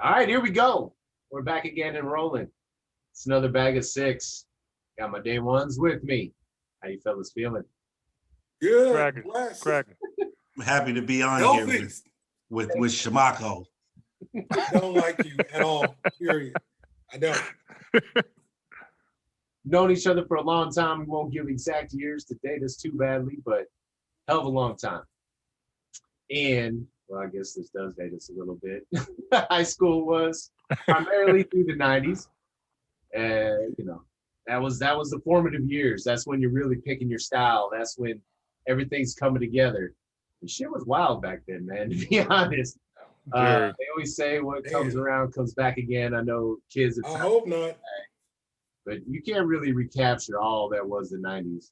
All right, here we go. We're back again and rolling. It's another bag of six. Got my day ones with me. How you fellas feeling? Good, Cracking, blessed, cracking. I'm happy to be on here healthy. with Shamaco. Don't like you at all. Period. I don't. Known each other for a long time. We won't give exact years to date us too badly, but hell of a long time. And well, I guess this does date us a little bit. High school was primarily through the '90s, and that was the formative years. That's when you're really picking your style. That's when everything's coming together. And shit was wild back then, man. To be honest, Very. they always say what comes Man, around comes back again. I know kids have I tried, hope not. but you can't really recapture all that was the '90s.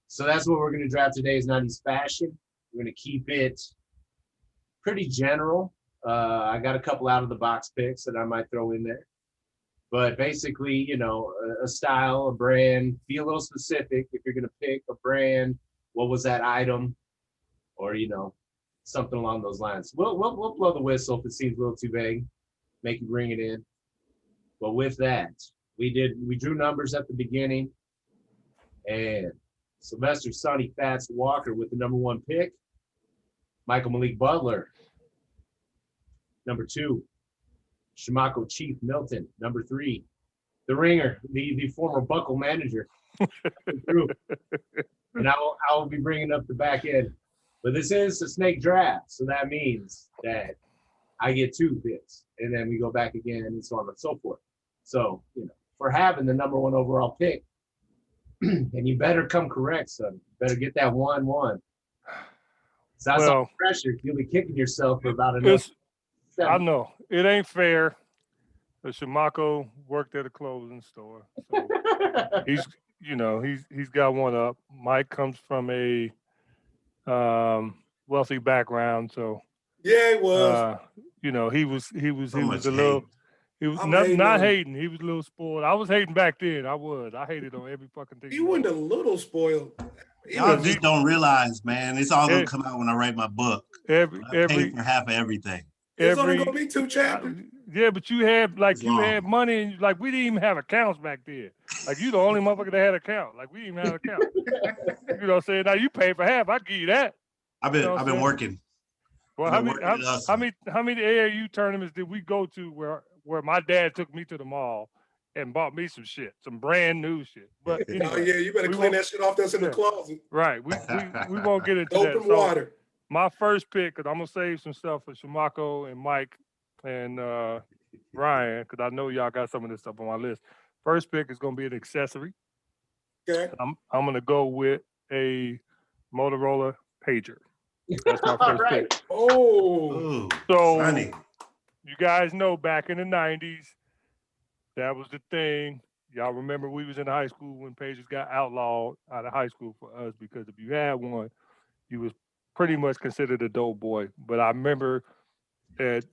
So that's what we're going to draft today is '90s fashion. We're going to keep it pretty general. I got a couple out of the box picks that I might throw in there. But basically, a style, a brand, be a little specific. If you're going to pick a brand, what was that item? Or, something along those lines. We'll blow the whistle if it seems a little too vague, make you bring it in. But with that, we drew numbers at the beginning, and Sylvester Sonny Fats Walker with the number one pick, Michael Malik Butler, number two, Shamaco Chief Milton, number three, the ringer, the former Buckle manager, and I will be bringing up the back end. But this is a snake draft, so that means that I get two picks, and then we go back again, and so on and so forth. So, for having the number one overall pick, and you better come correct, son. You better get that 1-1. So that's all Well, pressure. You'll be kicking yourself for about another it's I 7. know it ain't fair. The Shamaco worked at a clothing store, so he's he's got one up. Mike comes from a wealthy background, so Yeah, it was. uh, he So was much a little. hate. He was I'm not hating not on him. hating. He was a little spoiled. I was hating back then. I was. I hated on every fucking thing he You went wore. a little spoiled. He Y'all Cause was he just don't realize, man. It's all gonna e- come out when I write my book. every I paid every for half of everything. it's only gonna every be two I, chapters. yeah, but It's you had long. money and like we didn't even have accounts back then. Like you the only motherfucker that had an account. Like we didn't even have an account. You know what I'm saying? Now you pay for half. I give you that. I've You know been what I've I'm been saying? working. Well, I've been working and hustling. how many AAU tournaments did we go to where my dad took me to the mall and bought me some shit, some brand new shit. But Oh anyway, yeah, you better we clean won't. that shit off that's in the Yeah, closet. right. We won't get into Soap that. and So water. my first pick, because I'm gonna save some stuff for Shamaco and Mike and Ryan, because I know y'all got some of this stuff on my list. First pick is gonna be an accessory. Okay. I'm gonna go with a Motorola pager. That's my All first pick. right. Oh, Ooh, So Sonny. you guys know back in the '90s, that was the thing. Y'all remember we was in high school when pagers got outlawed out of high school for us because if you had one, you was pretty much considered a dope boy. But I remember at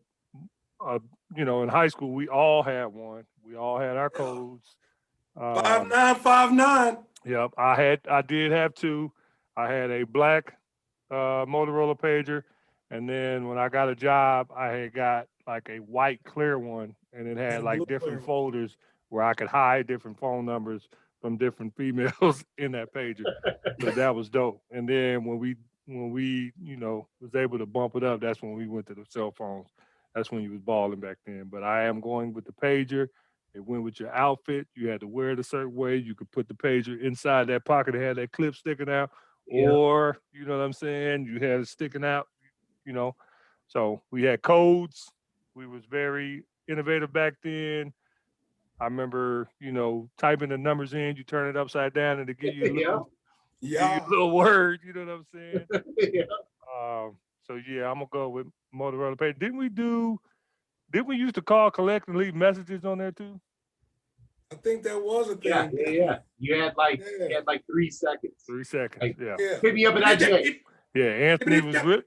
uh, in high school we all had one. We all had our yeah. codes. Five Um, nine, 5'9". yep, I did have two. I had a black Motorola pager, and then when I got a job, I had got like a white clear one, and it And had a like blue different clear. folders where I could hide different phone numbers from different females in that pager. So that was dope. And then when we was able to bump it up, that's when we went to the cell phones. That's when you was balling back then. But I am going with the pager. It went with your outfit. You had to wear it a certain way. You could put the pager inside that pocket that had that clip sticking out, Yeah. or you know what I'm saying. You had it sticking out. You know, so we had codes. We was very innovative back then. I remember, typing the numbers in. You turn it upside down, and it Yeah. give you a Yeah. little word. You know what I'm saying? Yeah. So yeah, I'm gonna go with Motorola Pay. Didn't we used to call, collect, and leave messages on there too? I think that was a Yeah. thing. Yeah. Yeah. You Yeah. had like 3 seconds. 3 seconds. Like Yeah, Yeah. hit me up at IGA. yeah. Yeah.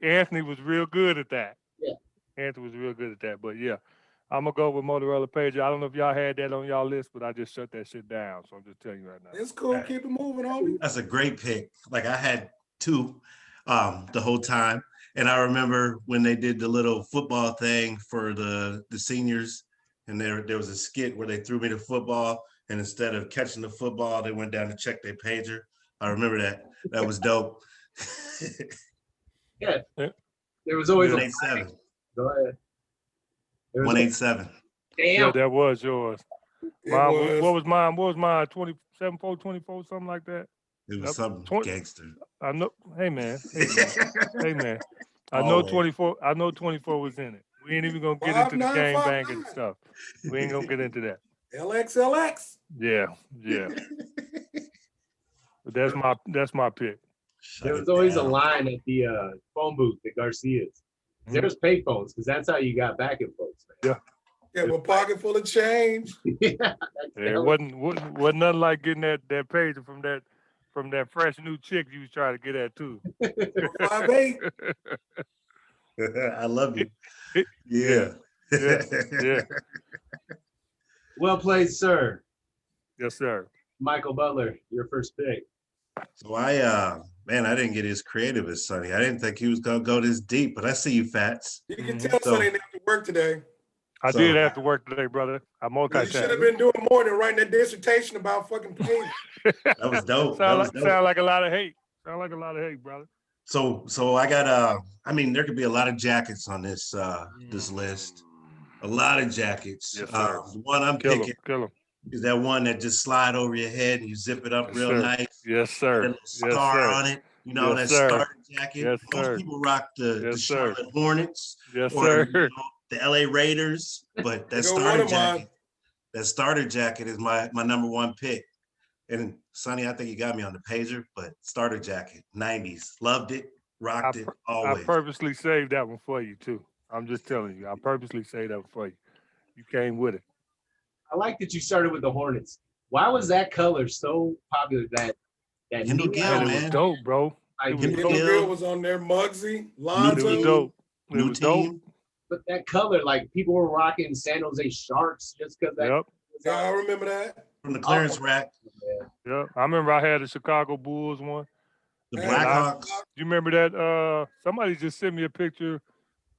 Anthony was real good at that. Yeah. Anthony was real good at that. But yeah, I'm gonna go with Motorola Pager. I don't know if y'all had that on y'all list, but I just shut that shit down. So I'm just telling you right now. It's cool. Keep it moving, homie. That's a great pick. Like I had two the whole time. And I remember when they did the little football thing for the seniors, and there was a skit where they threw me the football, and instead of catching the football, they went down to check their pager. I remember that. That was dope. Yeah. There was always a 187. Go ahead. 187. Yeah, Damn. that was yours. It Mine, was. what was mine? What was mine? 27, 24, something like that. It was Yep. something 20 gangster. I know. Hey man. Hey man. Hey man. I know Always. 24. I know 24 was in it. We ain't even gonna get into the game banging 5959. stuff. We ain't gonna get into that. LXLX. Yeah, yeah. But that's my pick. There was always a line at the phone booth at Garcia's. There was pay phones because that's how you got back at folks. Man. Yeah, with a pocket full of change. Yeah, It wasn't nothing like getting that pager from that fresh new chick you was trying to get at too. 5'8". I love you. Yeah. Yeah. Well played, sir. Yes, sir. Michael Butler, your first pick. So I didn't get as creative as Sonny. I didn't think he was gonna go this deep, but I see you, Fats. You can tell Sonny didn't have to work today. I did have to work today, brother. I You should have multitasking. been doing more than writing a dissertation about fucking pain. That was dope. Sound like a lot of hate. Sound like a lot of hate, brother. So I got there could be a lot of jackets on this this list. A lot of jackets. Yes, sir. The one I'm Kill picking him. is that one that just slide over your head and you zip it up Yes, real sir. nice. Yes, sir. A little star on it. You know, Yes, that sir. starter jacket. Yes, Most sir. people rock the Yes, sir. Charlotte Hornets Yes, or sir. the LA Raiders, but that They go one starter of mine. jacket. That starter jacket is my number one pick. And Sonny, I think you got me on the pager, but starter jacket, 90s. Loved it, rocked it, I always. purposely saved that one for you too. I'm just telling you. I purposely saved that one for you. You came with it. I like that you started with the Hornets. Why was that color so popular? That Kendall Gill, And it man. was dope, bro. I It was get it. Kendall Gill. Gill was on there. Muggsy, It Lonzo. was dope. It New was dope. team. But that color, like people were rocking San Jose Sharks just because that. Yep. Yeah, I remember that. From the clearance rack. Yep. I remember I had the Chicago Bulls one. The Man, Blackhawks. Do you remember that? Somebody just sent me a picture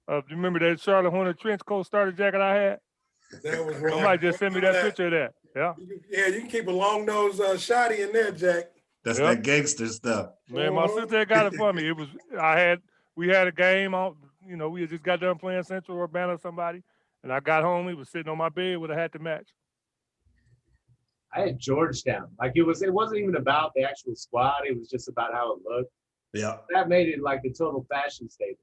of. Do you remember that Charlotte Hornet trench coat starter jacket I had? That was wrong. Somebody just sent me that picture of that. Yeah. Yeah, you can keep a long nose shotty in there, Jack. That's Yep. that gangster stuff. Man, my sister had got it for me. We had a game on, we had just got done playing Central Urbana or somebody, and I got home, he was sitting on my bed with a hat to match. I had Georgetown. Like it wasn't even about the actual squad. It was just about how it looked. Yeah. That made it like the total fashion statement.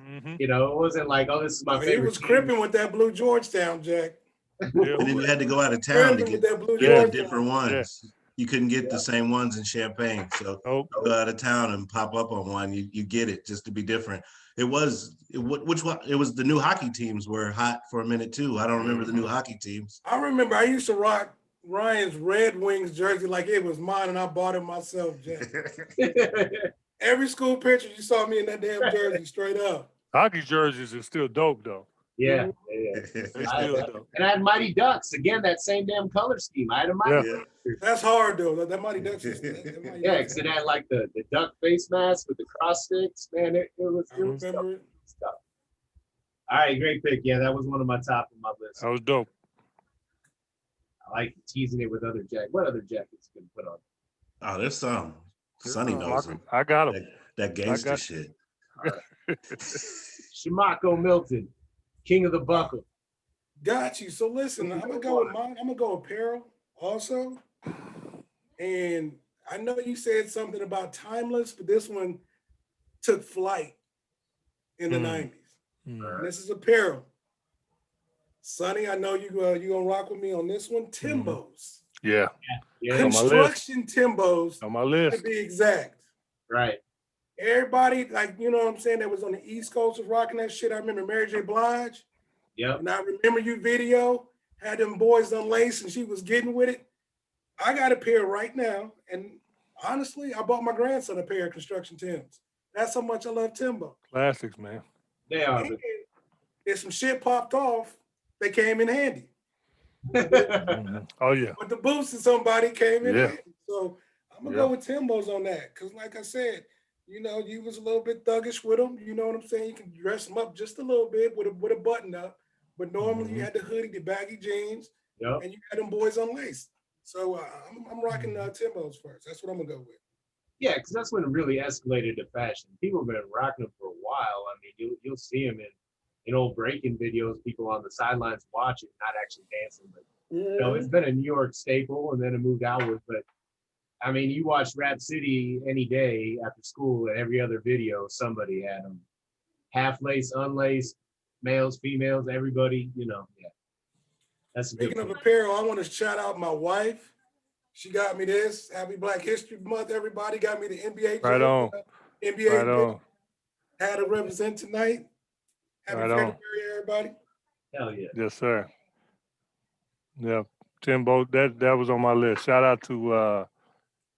Mm-hmm. It wasn't like, oh, this is my He favorite. was team. cripping with that blue Georgetown, Jack. And then you had to go out of town to Cripping with get that blue Yeah. Georgetown. different ones. You couldn't get the same ones in Champaign. So Nope. go out of town and pop up on one. You get it just to be different. It was the new hockey teams were hot for a minute too. I don't remember the new hockey teams. I remember I used to rock Ryan's Red Wings jersey like it was mine, and I bought it myself, Jack. Every school picture you saw me in that damn jersey, straight up. Hockey jerseys are still dope, though. Yeah. They still dope. And I had Mighty Ducks. Again, that same damn color scheme. I had a Mighty Yeah. Ducks. That's hard though. That Mighty Ducks. Yeah, because it had like the duck face mask with the cross sticks. Man, it was I remember it. stuff. All right, great pick. Yeah, that was one of my top of my list. That was dope. I like teasing it with other jackets. What other jackets you can put on? Oh, there's some. Sonny knows them. I got him. That gangster got- shit. Shamaco Milton, King of the Buckle. Got you. So listen, I'm gonna go with mine. I'm gonna go apparel also. And I know you said something about timeless, but this one took flight in the 90s. And this is apparel. Sonny, I know you gonna rock with me on this one. Timbos. Yeah. Yeah, on my list. Construction Timbos, On my to list. be exact. right. Everybody, like, you know what I'm saying, that was on the East Coast was rocking that shit. I remember Mary J. Blige. Yep. And I remember you video, had them boys unlaced and she was getting with it. I got a pair right now. And honestly, I bought my grandson a pair of Construction Timbs. That's how much I love Timbo. Classics, man. They are. And if some shit popped off, they came in handy. Oh, yeah. But the boots to somebody came in Yeah. handy. So I'm going to Yeah. go with Timbo's on that. Because like I said, you know, you was a little bit thuggish with them. You know what I'm saying? You can dress them up just a little bit with a button up, but normally you had the hoodie, the baggy jeans, Yep. and you had them boys unlaced. So I'm rocking Timbo's first. That's what I'm gonna go with. Yeah, because that's when it really escalated to fashion. People have been rocking them for a while. I mean, you'll see them in old breaking videos, people on the sidelines watching, not actually dancing. But you know, it's been a New York staple, and then it moved outward. But I mean, you watch Rap City any day after school, and every other video, somebody had them half laced, unlaced, males, females, everybody. You know, yeah, that's a good Speaking of point. apparel, I want to shout out my wife. She got me this. Happy Black History Month, everybody. Got me the NBA Right on. NBA Right on. had to represent tonight. Happy Right on. February, everybody. Hell yeah. Yes, sir. Yeah. Timbo, that was on my list. Shout out to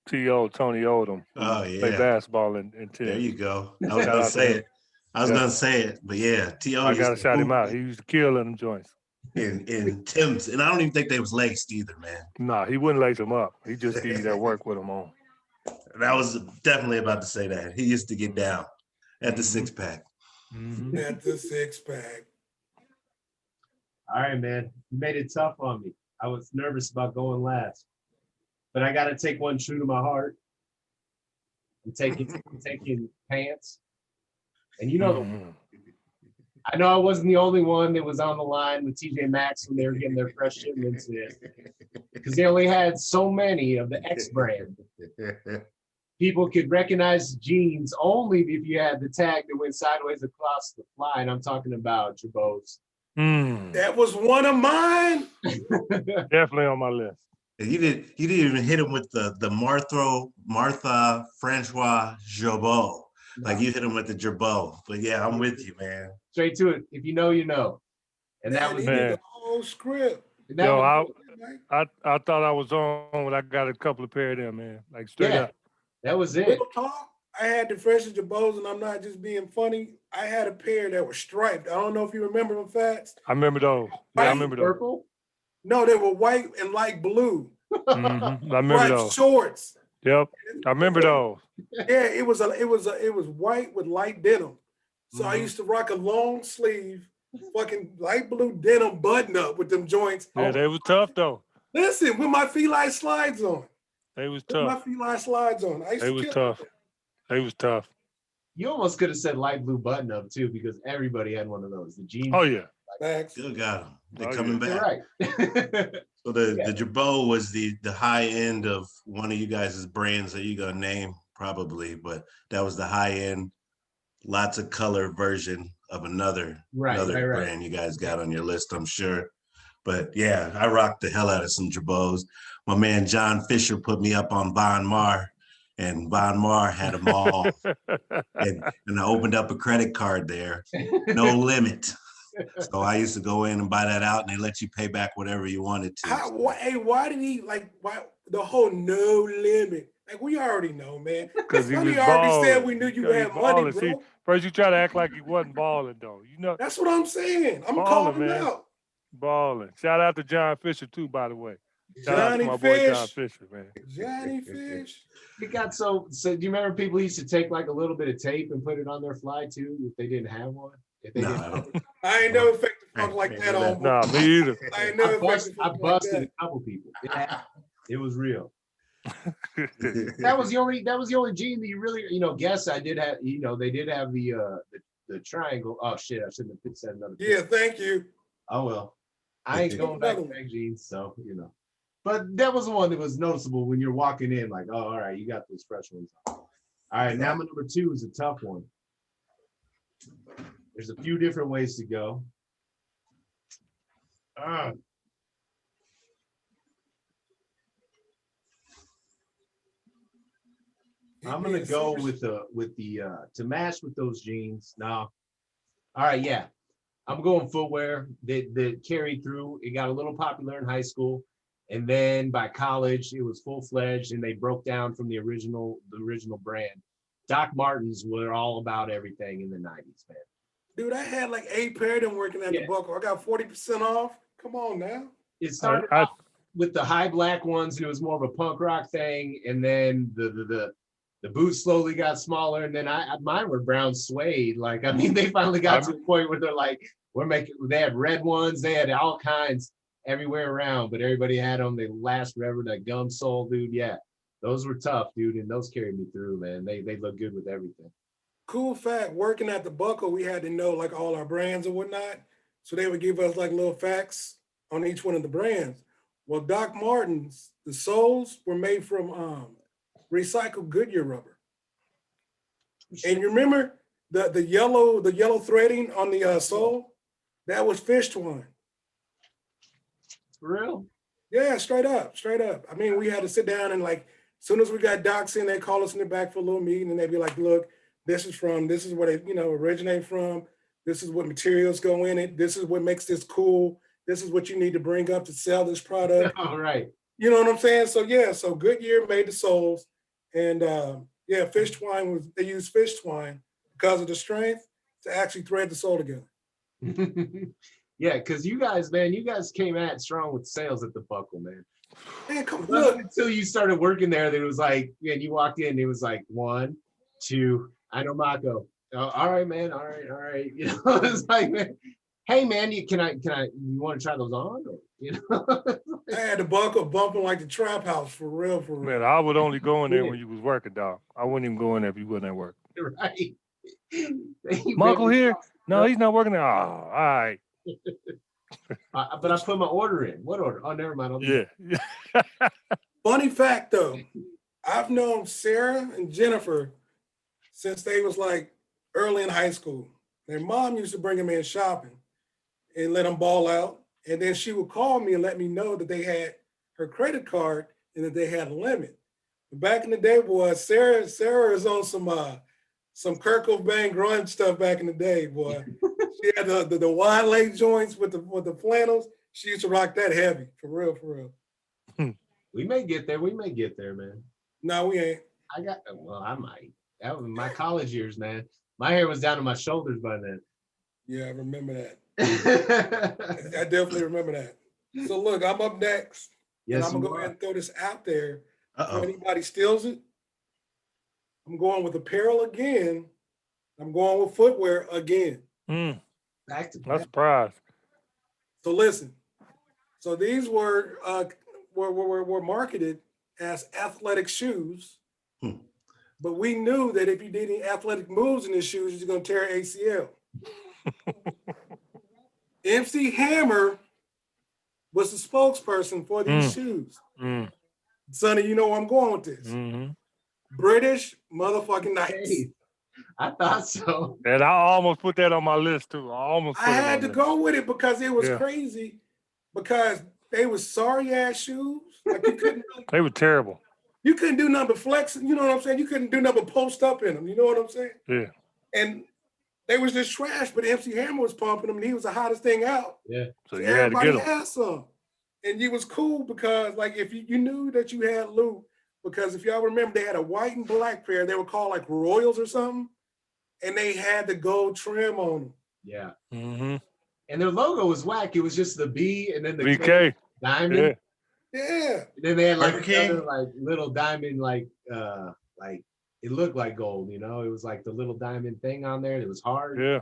T.O. Tony Odom, who Oh played yeah, basketball in there Tim. you go. I was Shout gonna out to say him. it. I was Yeah. gonna say it, but yeah, T.O. I used gotta to shout him hoop out. He used to kill in them joints. in Tim's, and I don't even think they was laced either, man. Nah, he wouldn't lace them up. He just give you that work with them on. And I was definitely about to say that. He used to get down at the Mhm. 6-pack. Mm-hmm. At the 6-pack. All right, man. You made it tough on me. I was nervous about going last, but I got to take one true to my heart. I'm taking pants, and you know, Mhm. I know I wasn't the only one that was on the line with TJ Maxx when they were getting their fresh shipments in, because they only had so many of the X brand. People could recognize jeans only if you had the tag that went sideways across the fly, and I'm talking about Jabos. Mm. That was one of mine. Definitely on my list. You didn't even hit him with the Martha Francois Jabot. Like you hit him with the Jabot. But yeah, I'm with you, man. Straight to it. If you know, you know. And that Man, was he did Man. the whole script. and that Yo, was I thought I was on when I got a couple of pair of them, man. Like straight yeah, up. that was it. Real talk, I had the freshest Jabos, and I'm not just being funny. I had a pair that were striped. I don't know if you remember them, Fats. I remember those. Yeah, I White, remember those. Purple. No, they were white and light blue. Mm-hmm. I remember Striped those. shorts. Yep. I remember those. Yeah, it was white with light denim. So I Mhm. used to rock a long sleeve, fucking light blue denim button up with them joints. Yeah, they was tough though. Listen, with my feline slides on. They was With my tough. feline slides on. I used They to was kill tough. them. They was tough. You almost could have said light blue button up too, because everybody had one of those. The jeans. Oh yeah. Facts. Still got them. They're Oh, coming You're back. right. So the Yeah. Jabot was the high end of one of you guys' brands that you're gonna name probably, but that was the high end, lots of color version of another Right. brand you guys got on your list, I'm sure. But yeah, I rocked the hell out of some Jabots. My man John Fisher put me up on Von Mar, and Von Mar had them all. and I opened up a credit card there, no limit. So I used to go in and buy that out, and they let you pay back whatever you wanted to. Why did he why the whole no limit? Like we already know, man. Because he Sonny was already balling. said we knew you had money, balling. bro. See, first you try to act like he wasn't balling though. You know, That's what I'm saying. I'm Balling, calling him man. out. balling. Shout out to John Fisher too, by the way. Shout out to Johnny my boy John Fish. Fisher, man. Johnny Fish. It got so. Do you remember people used to take like a little bit of tape and put it on their fly too if they didn't have one? If they No, didn't I have don't. it? I ain't never faked the funk like that on. Nah, me either. I ain't never faked the I funk like busted that. a couple people. It was real. That was the only gene that you really, guess I did have, they did have the triangle. Oh shit, I shouldn't have said another Yeah, picture. thank you. Oh well. I ain't going back to back jeans, so But that was the one that was noticeable when you're walking in, like, oh, all right, you got those fresh ones. All right, now my number 2 is a tough one. There's a few different ways to go. I'm gonna go with the to match with those jeans. Now, all right, yeah, I'm going footwear that carried through. It got a little popular in high school, and then by college it was full fledged, and they broke down from the original brand. Doc Martens were all about everything in the '90s, man. Dude, I had like 8 pair of them working at the Buckle. I got 40% off. Come on now. It started off with the high black ones, and it was more of a punk rock thing, and then the the boots slowly got smaller, and then mine were brown suede. Like, I mean, they finally got to the point where they're like, they had red ones, they had all kinds everywhere around, but everybody had them. They last forever. That gum sole, dude. Yeah, those were tough, dude, and those carried me through, man. They look good with everything. Cool fact, working at the Buckle, we had to know like all our brands and whatnot. So they would give us like little facts on each one of the brands. Well, Doc Martens, the soles were made from recycled Goodyear rubber. And you remember the yellow threading on the sole? That was fish twine. For real? Yeah, straight up. I mean, we had to sit down and like, as soon as we got docs in, they call us in the back for a little meeting and they'd be like, look, this is where they, originate from. This is what materials go in it. This is what makes this cool. This is what you need to bring up to sell this product. All right. You know what I'm saying? So yeah, so Goodyear made the soles, and fish twine they used fish twine because of the strength to actually thread the sole together. Yeah, because you guys came at strong with sales at the Buckle, man. Man, come It look. wasn't until you started working there that it was like, and you walked in, it was like 1, 2, I know Mako. Oh, all right, man. All right. You know, it's like, man, hey man, you want to try those on? Or, I had the Buckle bumping like the trap house for real. Man, I would only go in there when you was working, dog. I wouldn't even go in there if you wasn't at work. Right. Michael here? No, he's not working there. Oh, all right. But I put my order in. What order? Oh, never mind. Yeah. Funny fact though, I've known Sarah and Jennifer since they was like early in high school. Their mom used to bring them in shopping and let them ball out. And then she would call me and let me know that they had her credit card and that they had a limit. But back in the day, boy, Sarah is on some Kurt Cobain grunge stuff back in the day, boy. She had the wide leg joints with the flannels. She used to rock that heavy, for real. We may get there, man. No, we ain't. I might. That was my college years, man. My hair was down to my shoulders by then. Yeah, I remember that. I definitely remember that. So look, I'm up next. Yes, and I'm gonna go ahead and throw this out there. If anybody steals it, I'm going with apparel again. I'm going with footwear again. Back to I'm surprised. So listen. So these were marketed as athletic shoes. But we knew that if you did any athletic moves in his shoes, you're going to tear ACL. MC Hammer was the spokesperson for these shoes. Sonny, you know where I'm going with this. British motherfucking Nikes. Hey, I thought so. And I almost put that on my list too. I had to go with it because it was crazy. Because they were sorry ass shoes. Like you couldn't really, they were terrible. You couldn't do nothing but flex. You know what I'm saying? You couldn't do nothing but post up in them. You know what I'm saying? Yeah. And they was just trash, but MC Hammer was pumping them, and he was the hottest thing out. Yeah. So you had to get them. Had some. And it was cool because, like, if you knew that you had loot, because if y'all remember, they had a white and black pair. They were called like Royals or something, and they had the gold trim on them. Yeah. And their logo was whack. It was just the B and then the BK diamond. Yeah. And then they had like another like little diamond, like it looked like gold, you know. It was like the little diamond thing on there. It was hard. Yeah.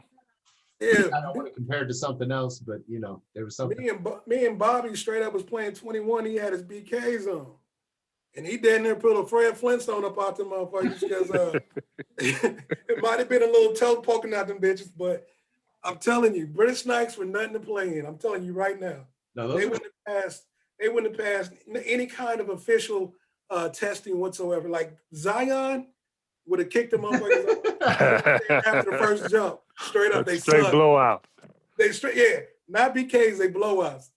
I don't want to compare it to something else, but you know, there was something. Me and Bobby straight up was playing 21. He had his BKs on. And he down there put a Fred Flintstone up out them motherfuckers because it might have been a little toe poking out them bitches, but I'm telling you, British Nikes were nothing to play in. I'm telling you right now. No, they wouldn't have passed any kind of official testing whatsoever. Like Zion would have kicked them motherfuckers after the first jump. Straight up, they straight blowout. Not BKs, they blowouts.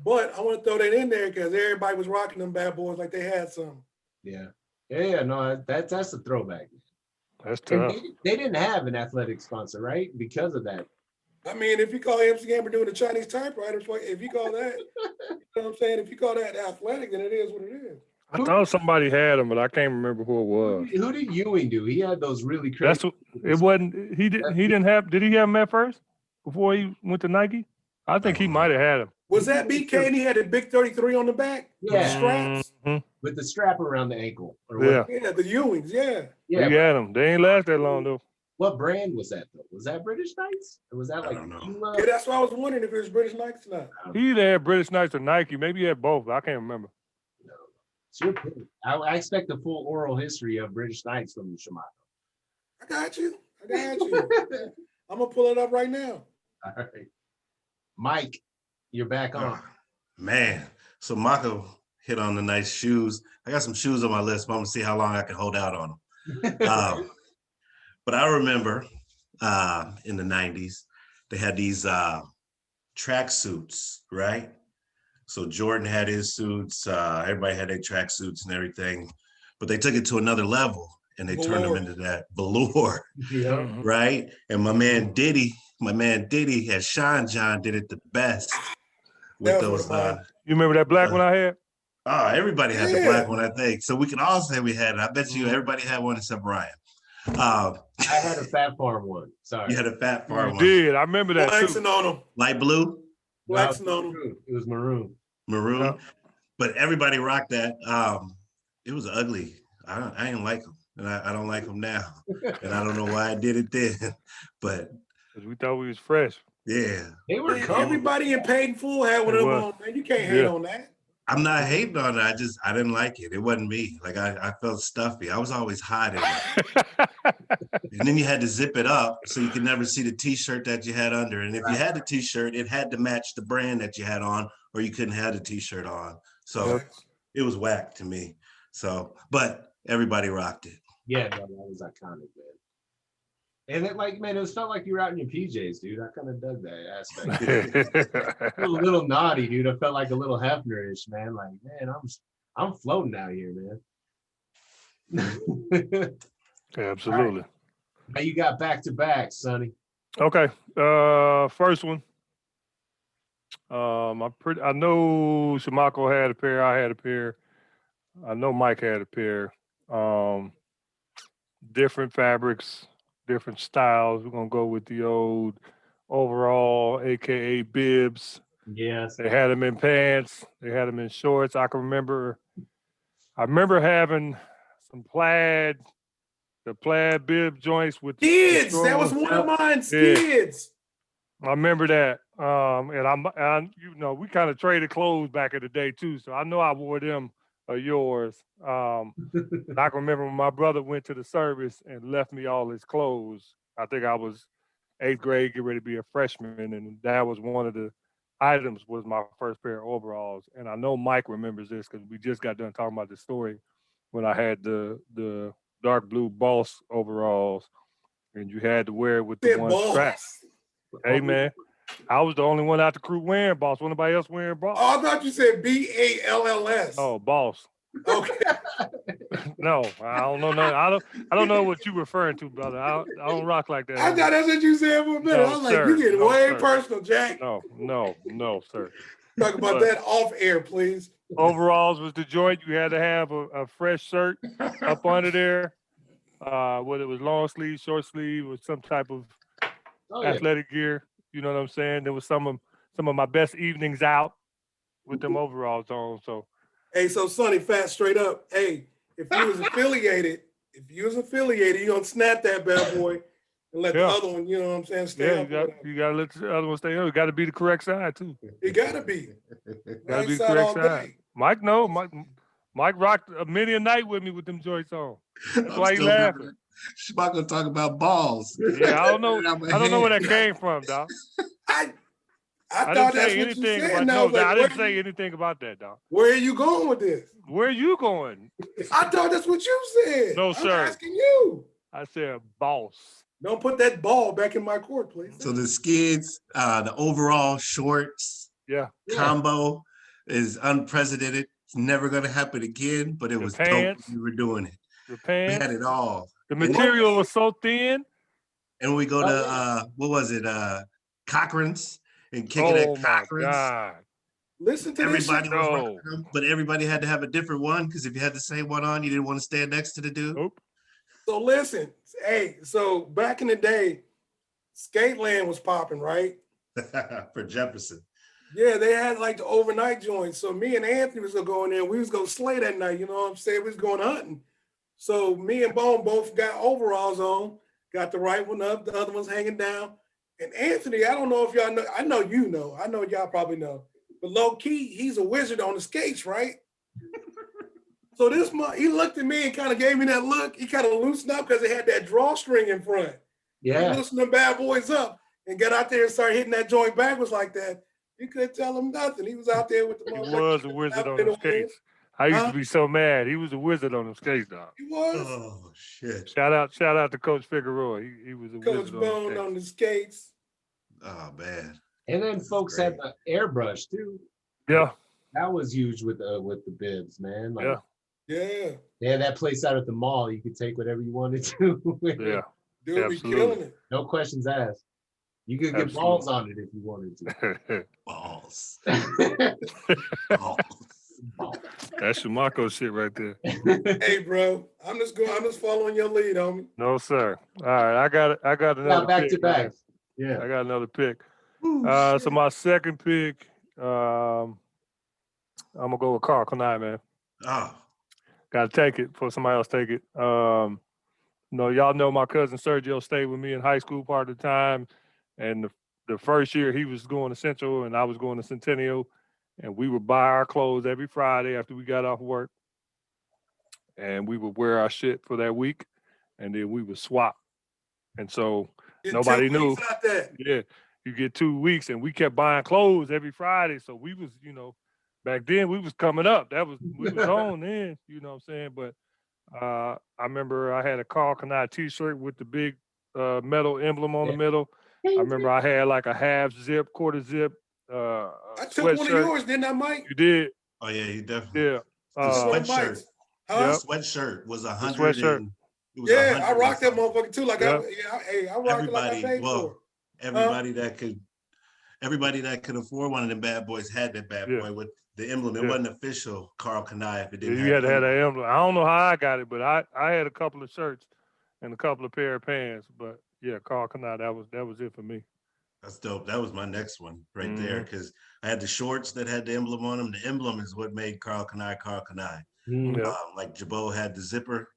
But I want to throw that in there because everybody was rocking them bad boys like they had some. Yeah. No, that's a throwback. That's tough. They didn't have an athletic sponsor, right? Because of that. I mean, if you call MC Hammer doing the Chinese typewriter, if you call that, you know what I'm saying? If you call that athletic, then it is what it is. I thought somebody had them, but I can't remember who it was. Who did Ewing do? He had those really crazy. That's what, it wasn't. He didn't have. Did he have them at first before he went to Nike? I think he might have had them. Was that BK and he had a big 33 on the back? With the Yeah, straps? Mhm. with the strap around the ankle. Or Yeah. what, Yeah, the Ewings, yeah. yeah. We had them. They ain't last that long though. What brand was that though? Was that British Knights? Or was that I like don't know. Fila? Yeah, that's why I was wondering if it was British Knights or not. He either had British Knights or Nike. Maybe he had both. I can't remember. No. It's your pick. I expect the full oral history of British Knights from Shamaco. I got you. I got you. I'm gonna pull it up right now. All right. Mike, you're back on. Man, so Mako hit on the nice shoes. I got some shoes on my list, but I'm gonna see how long I can hold out on them. But I remember in the 90s, they had these track suits, right? So Jordan had his suits, everybody had their track suits and everything, but they took it to another level and they turned them Velour. into that velour, Yeah. Mhm. right? And my man Diddy as Sean John did it the best with That was those. one of mine. You remember that black one I had? Everybody had the Yeah. black one, I think. So we can all say we had it. I bet you Mhm. everybody had one except Brian. I had a Fat Farm one. Sorry. You had a fat far You one, did. I remember that too. Flexing on them. light blue, No, Flexing on them. it was maroon. maroon. Yeah. But everybody rocked that. It was ugly. I didn't like them, and I don't like them now. And I don't know why I did it then. But 'Cause we thought we was fresh. yeah, They were Man, cold. everybody in paid in full had one It of them was. on, man. You can't hate Yeah. on that. I'm not hating on it. I didn't like it. It wasn't me. Like I felt stuffy. I was always hot in it. And then you had to zip it up so you could never see the t-shirt that you had under. And if you had the t-shirt, it had to match the brand that you had on, or you couldn't have the t-shirt on. So it was whack to me. So, but everybody rocked it. Yeah, no, that was iconic, man. And it man, it felt like you were out in your PJs, dude. I kind of dug that aspect. It was a little naughty, dude. I felt like a little Hefner-ish, man. Like, man, I'm floating out here, man. Absolutely. Now you got back to back, Sonny. Okay. First one. I know Shamaco had a pair. I had a pair. I know Mike had a pair. Different fabrics, different styles. We're gonna go with the old overall, aka bibs. Yes. They had them in pants. They had them in shorts. I remember having some the plaid bib joints with the Skids. short That was ones. one of mine. Yeah. Skids. I remember that. And we kind of traded clothes back in the day too. So I know I wore them or yours. And I can remember when my brother went to the service and left me all his clothes. I think I was 8th grade, get ready to be a freshman, and that was one of the items was my first pair of overalls. And I know Mike remembers this because we just got done talking about the story when I had the dark blue Boss overalls, and you had to wear it with the Said one Boss. strap. Hey man, I was the only one out the crew wearing Boss. Nobody else wearing Boss. Oh, I thought you said BALLS. Oh, Boss. Okay. No, I don't know. I don't know what you referring to, brother. I don't rock like that. I thought that's what you said for a minute. No, I was like, sir. you getting No, way sir. personal, Jack. No, sir. Talk about But- that off air, please. Overalls was the joint. You had to have a fresh shirt up under there. Whether it was long sleeve, short sleeve, or some type of Oh, yeah. athletic gear. You know what I'm saying? There was some of my best evenings out with them overalls on. So Hey, so Sonny, fat straight up. Hey, if you was affiliated, you're gonna snap that bad boy and let the Yeah. other one, you know what I'm saying, stay yeah, up. you gotta let the other one stay on. It gotta be the correct side too. It gotta be. Gotta Right be the side correct all side. day. Mike rocked many a night with me with them joints on. That's I'm why he still laughing. Shamaco talk about balls. Yeah, I don't know. Out my I don't know where head. that came from, dog. I I thought didn't that's say what you anything said. about And I no. was like, I didn't say anything about that, dog. where are you going with this? Where you going? I thought that's what you said. No, I'm sir. asking you. I said boss. Don't put that ball back in my court, please. So the skids, the overall shorts Yeah. combo is unprecedented. It's never gonna happen again, but it The was pants. dope when we were doing it. The We pants. had it all. The material was so thin. And we go to yeah. what was it? Cochran's and kick it Oh at my Cochran's. God. Listen to this Everybody shit. was No. rocking them, but everybody had to have a different one because if you had the same one on, you didn't want to stand next to the dude. Nope. So listen, hey, so back in the day, Skateland was popping, right? For Jefferson. Yeah, they had like the overnight joints. So me and Anthony was gonna go in there. We was gonna slay that night. You know what I'm saying? We was going hunting. So me and Bone both got overalls on. Got the right one up. The other one's hanging down. And Anthony, I don't know if y'all know. I know you know. I know y'all probably know. But low key, he's a wizard on the skates, right? So this month, he looked at me and kind of gave me that look. He kind of loosened up because it had that drawstring in front. He Yeah. loosened them bad boys up and got out there and started hitting that joint backwards like that. You couldn't tell him nothing. He was out there with the He motherfucker. was a wizard on them skates. I used to be so mad. He was a wizard on them skates, dog. He was. Oh shit. Shout out to Coach Figueroa. He was a Coach wizard Bone on the skates. Oh man. And then That's folks great. had the airbrush too. Yeah, That was huge with the bibs, man. Like, yeah, Yeah. they had that place out at the mall. You could take whatever you wanted to. yeah. Dude Absolutely. be killing it. No questions asked. You could get Absolutely. balls on it if you wanted to. Balls. That's Shamaco shit right there. Hey, bro. I'm just following your lead, homie. No, sir. All right, I got another back pick, to back. man. Yeah. I got another pick. Ooh, So my second pick, I'm gonna go with Carl Kanai, man. oh, Gotta take it before somebody else take it. Y'all know my cousin Sergio stayed with me in high school part of the time, and the first year he was going to Central and I was going to Centennial, and we would buy our clothes every Friday after we got off work, and we would wear our shit for that week, and then we would swap. And so Get nobody 2 knew. weeks out there. Yeah, you get 2 weeks, and we kept buying clothes every Friday. So we was, back then we was coming up. We was on then, you know what I'm saying? But I remember I had a Carl Kanai t-shirt with the big metal emblem on the middle. I remember I had like a half zip, quarter zip I took one of sweatshirt. yours, didn't I, Mike? You did? oh yeah, you definitely. Yeah. The Took one of sweatshirt. Mike's. Huh? Yep. Sweatshirt was sweatshirt. 100. It was Yeah, I 100 rocked that and something. motherfucker too. Like Yeah. I rocked it like I Everybody, paid for it. well, everybody that could afford one of them bad boys had that bad Yeah. boy with the emblem. It Yeah. wasn't official Carl Kanai if it Yeah, didn't you have had to have the that emblem. emblem. I don't know how I got it, but I had a couple of shirts and a couple of pair of pants. But yeah, Carl Kanai, that was it for me. That's dope. That was my next one right Mm-hmm. there because I had the shorts that had the emblem on them. The emblem is what made Carl Kanai Carl Kanai. Yeah. Like Jabot had the zipper.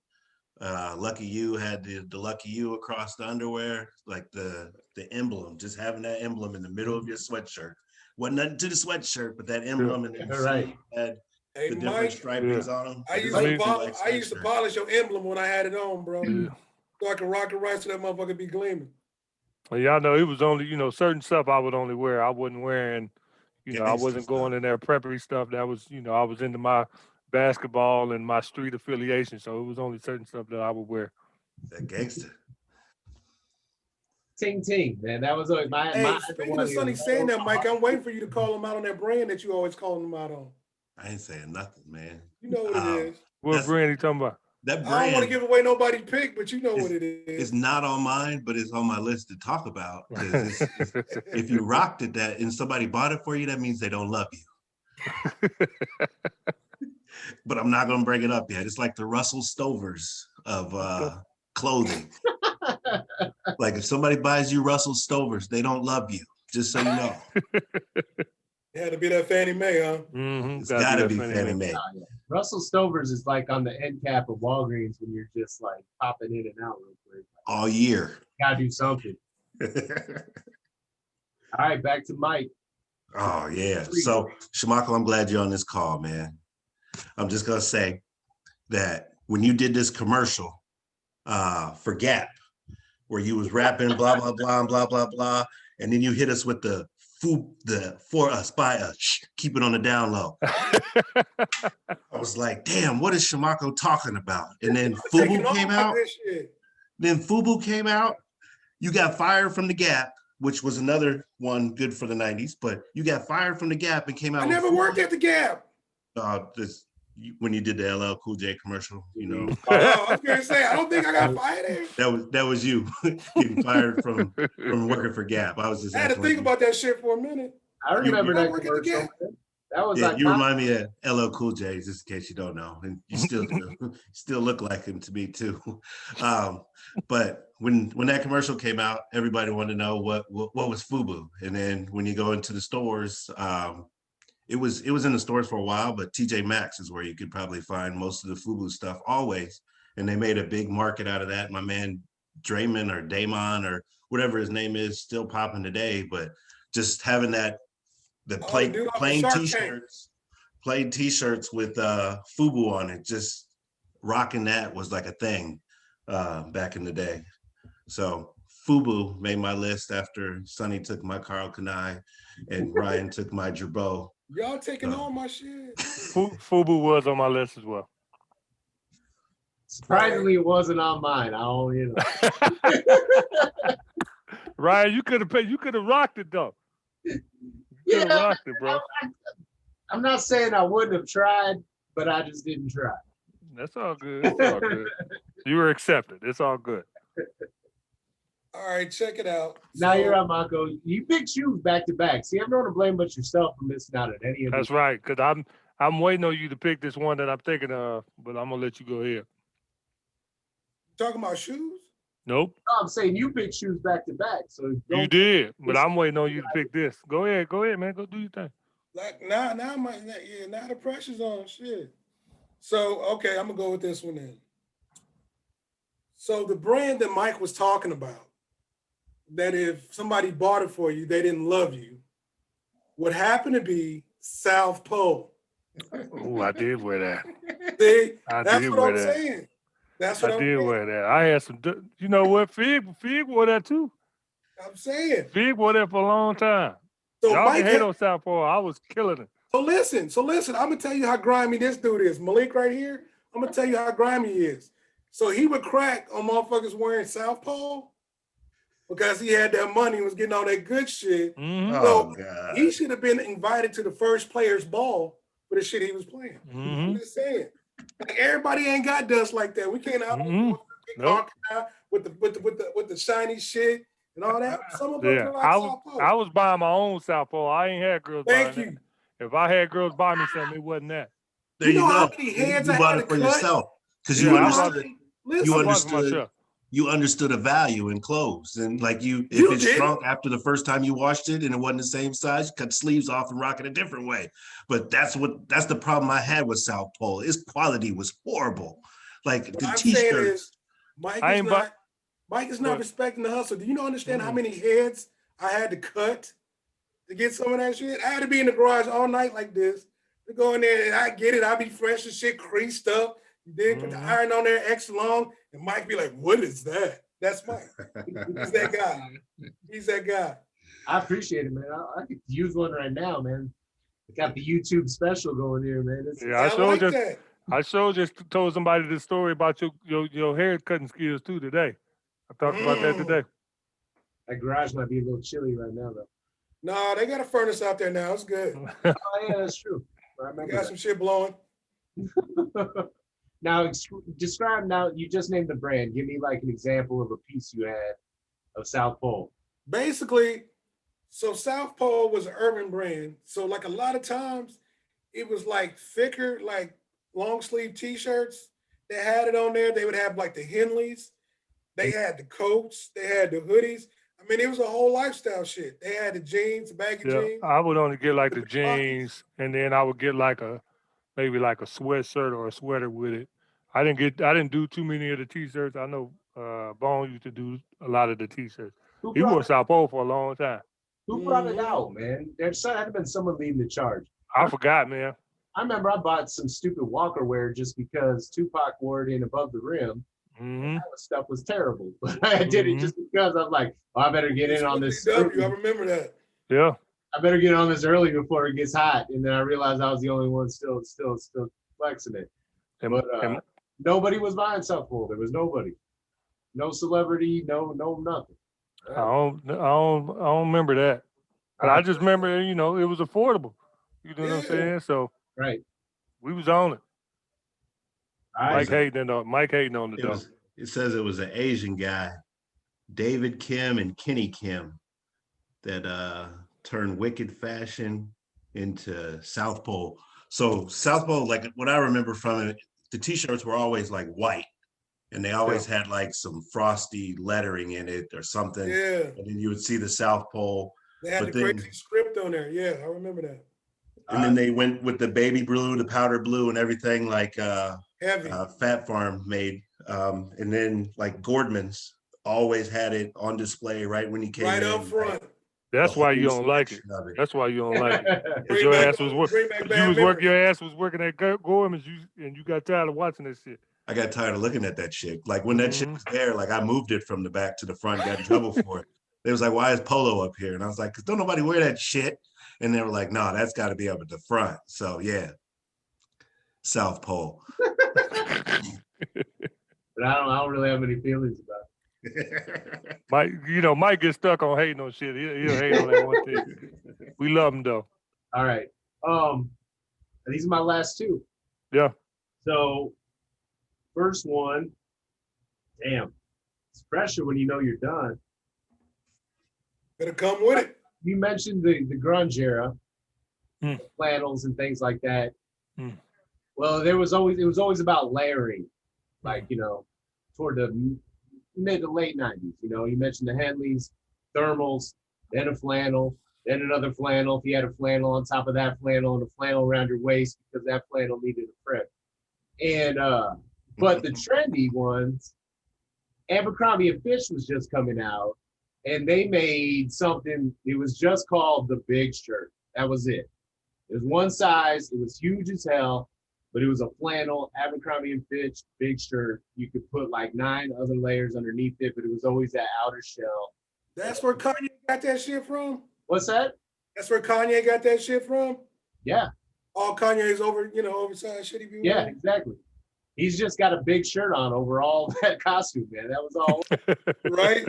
Lucky You had the Lucky You across the underwear. Like the emblem, just having that emblem in the middle of your sweatshirt. Wasn't nothing to the sweatshirt, but that emblem and then the Right. sleeve had Hey, the different Mike, stripings on them. I used, I mean- I used to polish your emblem when I had it on, bro. Yeah. So I could rock it right so that motherfucker be gleaming. Well, y'all know it was only, certain stuff I would only wear. I wasn't wearing, I Gangsta wasn't going stuff. in there preppy stuff. That was, I was into my basketball and my street affiliation. So it was only certain stuff that I would wear. That gangster. Ting ting, man. That was always my. Hey, my speaking of Sonny saying that, Mike, I'm waiting for you to call him out on that brand that you always calling him out on. I ain't saying nothing, man. You know what it is. What That's- brand you talking about? That I don't want to brand give away nobody's pick, but you know what it is. is not on mine, but it's on my list to talk about. 'Cause if you rocked it that and somebody bought it for you, that means they don't love you. But I'm not gonna bring it up yet. It's like the Russell Stovers of clothing. Like if somebody buys you Russell Stovers, they don't love you. Just so you know, It had to be that Fannie Mae, huh? Mm-hmm. it's gotta be Fannie Mae. Russell Stovers is like on the end cap of Walgreens when you're just like popping in and out real quick. All year. Gotta do something. All right, back to Mike. Oh yeah. So Shamaco, I'm glad you're on this call, man. I'm just gonna say that when you did this commercial for Gap, where you was rapping blah blah blah blah blah blah, and then you hit us with the for us by us, keep it on the down low. I was like, damn, what is Shamaco talking about? And then Taking Fubu off came like out. this shit. Then Fubu came out. You got fired from the Gap, which was another one good for the 90s, but you got fired from the Gap and came out. I with never Fubu. worked at the Gap. When you did the LL Cool J commercial, Oh, I was gonna say, I don't think I got fired there. that was you getting fired from working for Gap. I was just I had to acting think like about that shit for a minute. I remember you that work at the commercial. Gap? That was Yeah, like you remind me of LL Cool J, just in case you don't know, and you still do. Still look like him to me too. But when that commercial came out, everybody wanted to know what was FUBU, and then when you go into the stores, it was in the stores for a while, but TJ Maxx is where you could probably find most of the FUBU stuff always, and they made a big market out of that. My man Draymond or Damon or whatever his name is still popping today, but just having that the Oh, the dude off of Shark Tank. plain t-shirts with FUBU on it, just rocking that was like a thing back in the day. So FUBU made my list after Sonny took my Carl Kanai and Ryan took my Jerbo. Y'all taking all my shit. FUBU was on my list as well. surprisingly, it wasn't on mine. I don't, Ryan, you could have rocked it though. You could have rocked it, bro. I'm not saying I wouldn't have tried, but I just didn't try. That's all good. It's all good. You were accepted. It's all good. All right, check it out. Now you're on, Marco. You picked shoes back to back. See, I'm not to blame but yourself for missing out on any of That's this. right. Because I'm waiting on you to pick this one that I'm thinking of, but I'm gonna let you go ahead. Talking about shoes? Nope. No, I'm saying you picked shoes back to back. So You don't did, but I'm waiting on you to pick this. Go ahead, man. Go do your thing. Like now the pressure's on. Shit. So okay, I'm gonna go with this one then. So the brand that Mike was talking about, that if somebody bought it for you, they didn't love you, would happen to be South Pole. Oh, I did wear that. See, I that's did what wear I'm that. saying. That's what I I'm did saying. wear that. I had some. You know what? Fig wore that too. I'm saying. Fig wore that for a long time. So Y'all Mike can hate on Southpaw. I was killing it. So listen, I'm gonna tell you how grimy this dude is. Malik right here, I'm gonna tell you how grimy he is. So he would crack on motherfuckers wearing South Pole because he had that money and was getting all that good shit. Mm-hmm. Oh, So God. he should have been invited to the first players ball for the shit he was playing. Mm-hmm. I'm just saying. Like everybody ain't got dust like that. We can't out Nope. with the shiny shit and all that. Some of us Yeah, like South Pole. I was buying my own Southpaw. I ain't had girls Thank buying you. that. If I had girls buy me something, it wasn't that. There You you know how go. many heads You I bought had it to for cut? yourself because Yeah, you I understood. Listen, You I bought it for understood. myself. You understood a value in clothes, and like if You it did. shrunk after the first time you washed it and it wasn't the same size, you cut sleeves off and rock it a different way. But that's the problem I had with South Pole. Its quality was horrible. Like What the I'm saying t-shirts. is, Mike I is ain't not But- respecting the hustle. Do you understand how many heads I had to cut to get some of that shit? I had to be in the garage all night like this to go in there and I get it. I be fresh and shit, creased up. You did put the iron on there extra long, and Mike be like, "What is that?" That's Mike. He's that guy. He's that guy. I appreciate it, man. I could use one right now, man. I got the YouTube special going here, man. Yeah, I just told somebody the story about your hair cutting skills too today. I talked about that today. That garage might be a little chilly right now, though. No, they got a furnace out there now. It's good. Oh, yeah, that's true. I We remember got that. some shit blowing. Now, describe now, you just named the brand. Give me like an example of a piece you had of South Pole. Basically, so South Pole was an urban brand. So like a lot of times it was like thicker, like long sleeve t-shirts. They had it on there. They would have like the Henleys. They had the coats. They had the hoodies. I mean, it was a whole lifestyle shit. They had the jeans, the baggy jeans. I would only get like the jeans, and then I would get maybe like a sweatshirt or a sweater with it. I didn't do too many of the t-shirts. I know Bone used to do a lot of the t-shirts. He wore South Pole for a long time. Who brought it out, man? There had to have been someone leading the charge. I forgot, man. I remember I bought some stupid Walker wear just because Tupac wore it in above the rim. Mm-hmm. That stuff was terrible, but I did it just because I'm like, oh, I better get in on this. I remember that. Yeah. I better get on this early before it gets hot, and then I realized I was the only one still flexing it. But nobody was buying South Pole. There was nobody, no celebrity, no nothing. I don't remember that, but I just remember it was affordable. You know what I'm saying? So right, we was on it. Mike hating on the dog. It says it was an Asian guy, David Kim and Kenny Kim, that turned wicked fashion into South Pole. So South Pole, like what I remember from it, the t-shirts were always like white and they always had like some frosty lettering in it or something. Yeah. And then you would see the South Pole. They had But the then, crazy script on there. Yeah, I remember that. and then they went with the baby blue, the powder blue, and everything like Heavy. Fat Farm made. And then like Gordman's always had it on display right when he came Right in. up front. That's The why whole you don't like it. selection of it. That's why you don't like it. 'Cause Bring your back ass was those- bring back bad you was working. memories. Your ass was working at Gorman's, and you got tired of watching that shit. I got tired of looking at that shit. Like when that shit was there, like I moved it from the back to the front, got in trouble for it. They was like, why is Polo up here? And I was like, because don't nobody wear that shit. And they were like, no, that's got to be up at the front. So yeah, South Pole. But I don't really have any feelings about it. Mike gets stuck on hating on shit. He'll hate on that one thing. We love him though. All right. These are my last two. Yeah. So first one, damn, it's pressure when you know you're done. Better come with it. You mentioned the grunge era, Hmm. flannels and things like that. Hmm. Well, it was always about layering, like, toward the mid to late 90s. You mentioned the Henleys, thermals, then a flannel, then another flannel. If you had a flannel on top of that flannel and a flannel around your waist because that flannel needed a prep. And but the trendy ones, Abercrombie and Fitch was just coming out, and they made something. It was just called the Big Shirt. That was it. It was one size. It was huge as hell, but it was a flannel, Abercrombie and Fitch, Big Shirt. You could put like 9 other layers underneath it, but it was always that outer shell. That's where Kanye got that shit from? What's that? That's where Kanye got that shit from? Yeah. All Kanye's oversized shit he be Yeah, wearing? exactly. He's just got a big shirt on over all that costume, man. That was all. Right?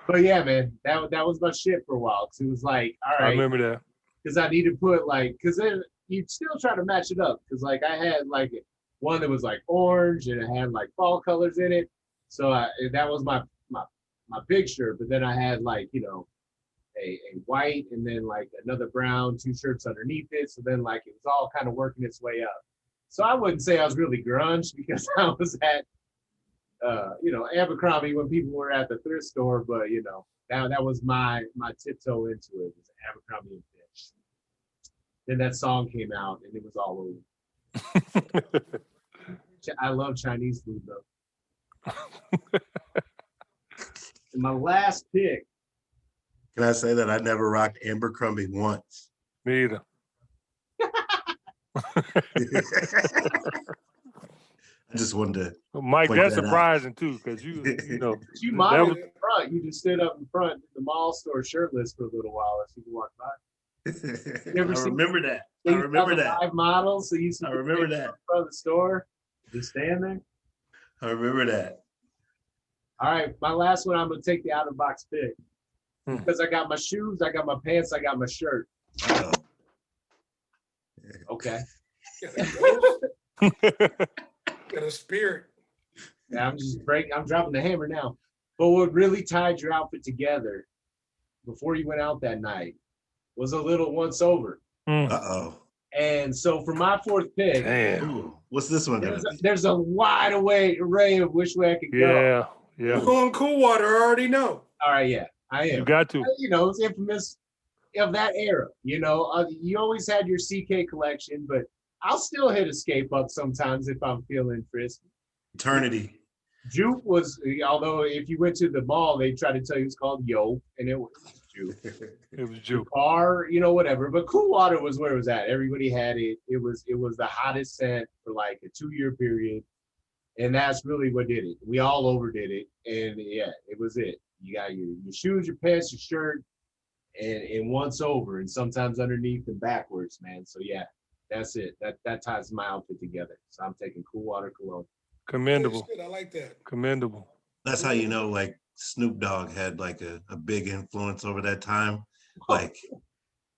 But yeah, man, that was my shit for a while. Cause it was like, all I right, remember that. because I need to put like, because then you still try to match it up. Because like I had like one that was like orange and it had like fall colors in it. So that was my big shirt. But then I had like, a white and then like another brown, 2 shirts underneath it. So then like it was all kind of working its way up. So I wouldn't say I was really grunge because I was at, Abercrombie when people were at the thrift store. But that was my tiptoe into it, was Abercrombie and Fitch. Then that song came out and it was all over. I love Chinese food though. And my last pick. Can I say that I never rocked Abercrombie once? Me either. I just wanted to. Mike, Point that's that out. surprising too, because you You that modeled was- in front. You just stood up in front in the mall store shirtless for a little while as people walked by. I ever seen- remember that. I They used to remember have the that. live models, so you used to I remember stand that. in front of the store, just stand there. I remember that. All right, my last one. I'm gonna take the out of box pick Hmm. because I got my shoes, I got my pants, I got my shirt. Uh-oh. Okay, Got a spirit. yeah, I'm dropping the hammer now. But what really tied your outfit together before you went out that night was a little once over. Uh-oh. And so for my 4th pick, Damn. Ooh, what's this one gonna be? there's a wide array of which way I could go. Yeah. We're Yeah. going cool water, I already know. All right, yeah, I am. You got to. It's infamous of that era. You always had your CK collection, but I'll still hit Escape up sometimes if I'm feeling frisky. Eternity. Juke was, although if you went to the mall, they try to tell you it's called Yo, and it was Juke. It was Juke. Bar, whatever. But Cool Water was where it was at. Everybody had it. It was the hottest scent for like a 2-year period. And that's really what did it. We all overdid it. And yeah, it was it. You got your shoes, your pants, your shirt, and once over, and sometimes underneath and backwards, man. So yeah, that's it. That ties my outfit together. So I'm taking Cool Water cologne. Commendable. Shit, I like that. Commendable. That's how you know, like Snoop Dogg had like a big influence over that time. Like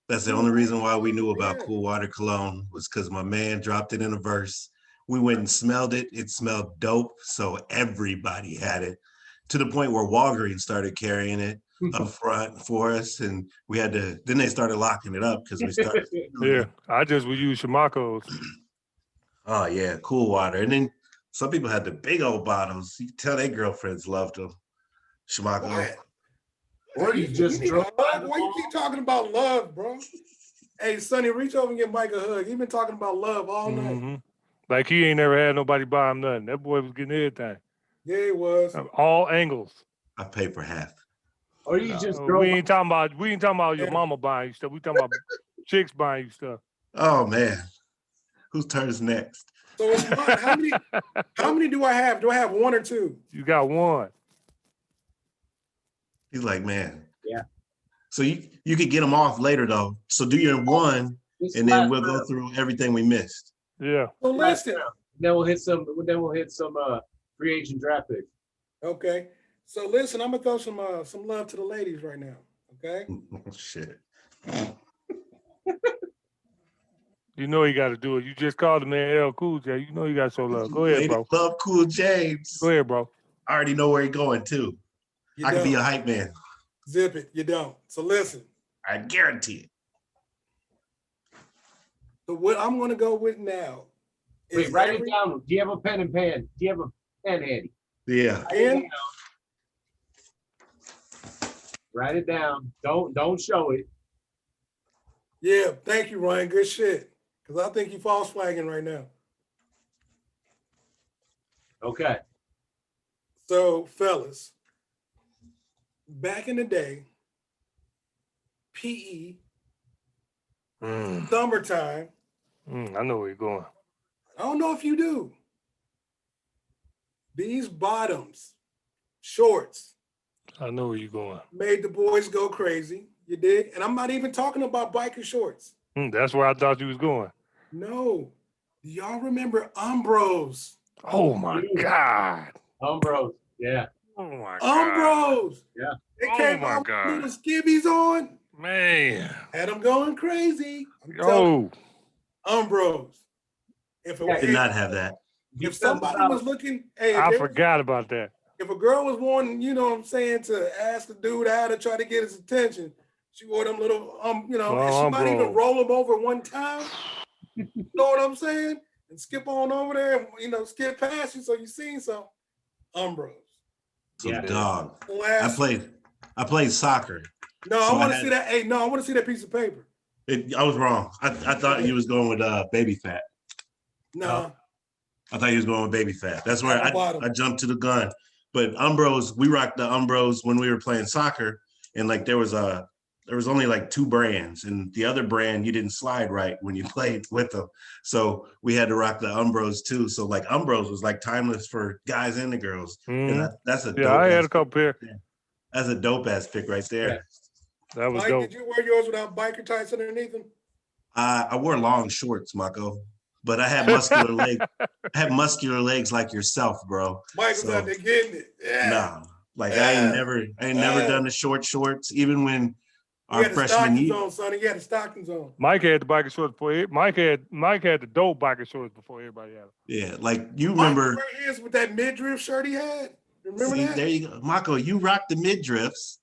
that's the only reason why we knew about Cool Water cologne was because my man dropped it in a verse. We went and smelled it. It smelled dope, so everybody had it. To the point where Walgreens started carrying it. up front for us, and we had to. Then they started locking it up because we started. Yeah, I just would use Shamaco's. Oh yeah, cool water. And then some people had the big old bottles. You can tell their girlfriends loved them. Shamaco. What? Or you just need a drove by hug? the Why you mall. keep talking about love, bro? Hey, Sonny, reach over and give Mike a hug. He's been talking about love all night. Mhm. Like he ain't never had nobody buy him nothing. That boy was getting everything. Yeah, it was. All angles. I pay for half. Or you just We drove ain't talking about your Yeah. mama buying you stuff. We talking about chicks buying you stuff. Oh man, whose turn is next? So it's mine. How many do I have? Do I have one or two? You got one. He's like, man. Yeah. So you could get them off later though. So do your one, this and then last we'll go round. through everything we missed. Yeah. So Last listen. round. Then we'll hit some. Then we'll hit some free agent draft picks. Okay. So listen, I'm gonna throw some love to the ladies right now. Okay. Oh, shit. You know you got to do it. You just called the man L Cool J. You know you got to show love. Go ahead, Ladies bro. love Cool James. Go ahead, bro. I already know where he's going too. You I could be don't. a hype man. Zip it. You don't. So listen. I guarantee it. So what I'm gonna go with now is Wait, write it down. Do you have a pen and pen? Do you have a pen handy? Yeah. Pen? Write it down. Don't show it. Yeah, thank you, Ryan. Good shit. Because I think you false flagging right now. Okay. So, fellas, back in the day, PE, summertime, I know where you're going. I don't know if you do. These bottoms, shorts, I know where you're going. made the boys go crazy. You dig? And I'm not even talking about biker shorts. That's where I thought you was going. No. Do y'all remember Umbros? Oh my God. Umbros. Yeah. Oh my God. Umbros. Yeah. They Oh came my out with God. little skivvies on. Man. Had them going crazy. I'm telling Oh, you, Umbros. If Yeah, I did not have that. if somebody was looking, hey, I forgot about that. if a girl was wanting, you know what I'm saying, to ask a dude out to try to get his attention, she wore them little, and she might even Umbros. roll them over one time. You know what I'm saying? And skip on over there, and, skip past you so you seen some Umbros. So Yeah. dog. I Last, played soccer. no, so I want to I see that. Hey, no, I want to see that piece of paper. I was wrong. I thought you was going with baby fat. No, I thought he was going with baby fat. That's where At the bottom. I jumped to the gun. But Umbros, we rocked the Umbros when we were playing soccer, and like there was only like two brands, and the other brand you didn't slide right when you played with them. So we had to rock the Umbros too. So like Umbros was like timeless for guys and the girls. And that's a Yeah, I had a dope couple pair. that's a dope ass pick right there. Yeah. That was Mike, dope. did you wear yours without biker tights underneath them? I wore long shorts, Mako, but I had muscular legs. I had muscular legs like yourself, bro. Mike was out there getting it. Yeah. Nah, like Yeah. I ain't never done the short shorts, even when You our had the freshman stockings year. on, Sonny. You had the stockings on. Mike had the biker shorts before. Mike had the dope biker shorts before everybody had them. Yeah, like you Mike remember. wear his with that midriff shirt he had. Remember See, that? there you go, Mako. You rocked the midriffs,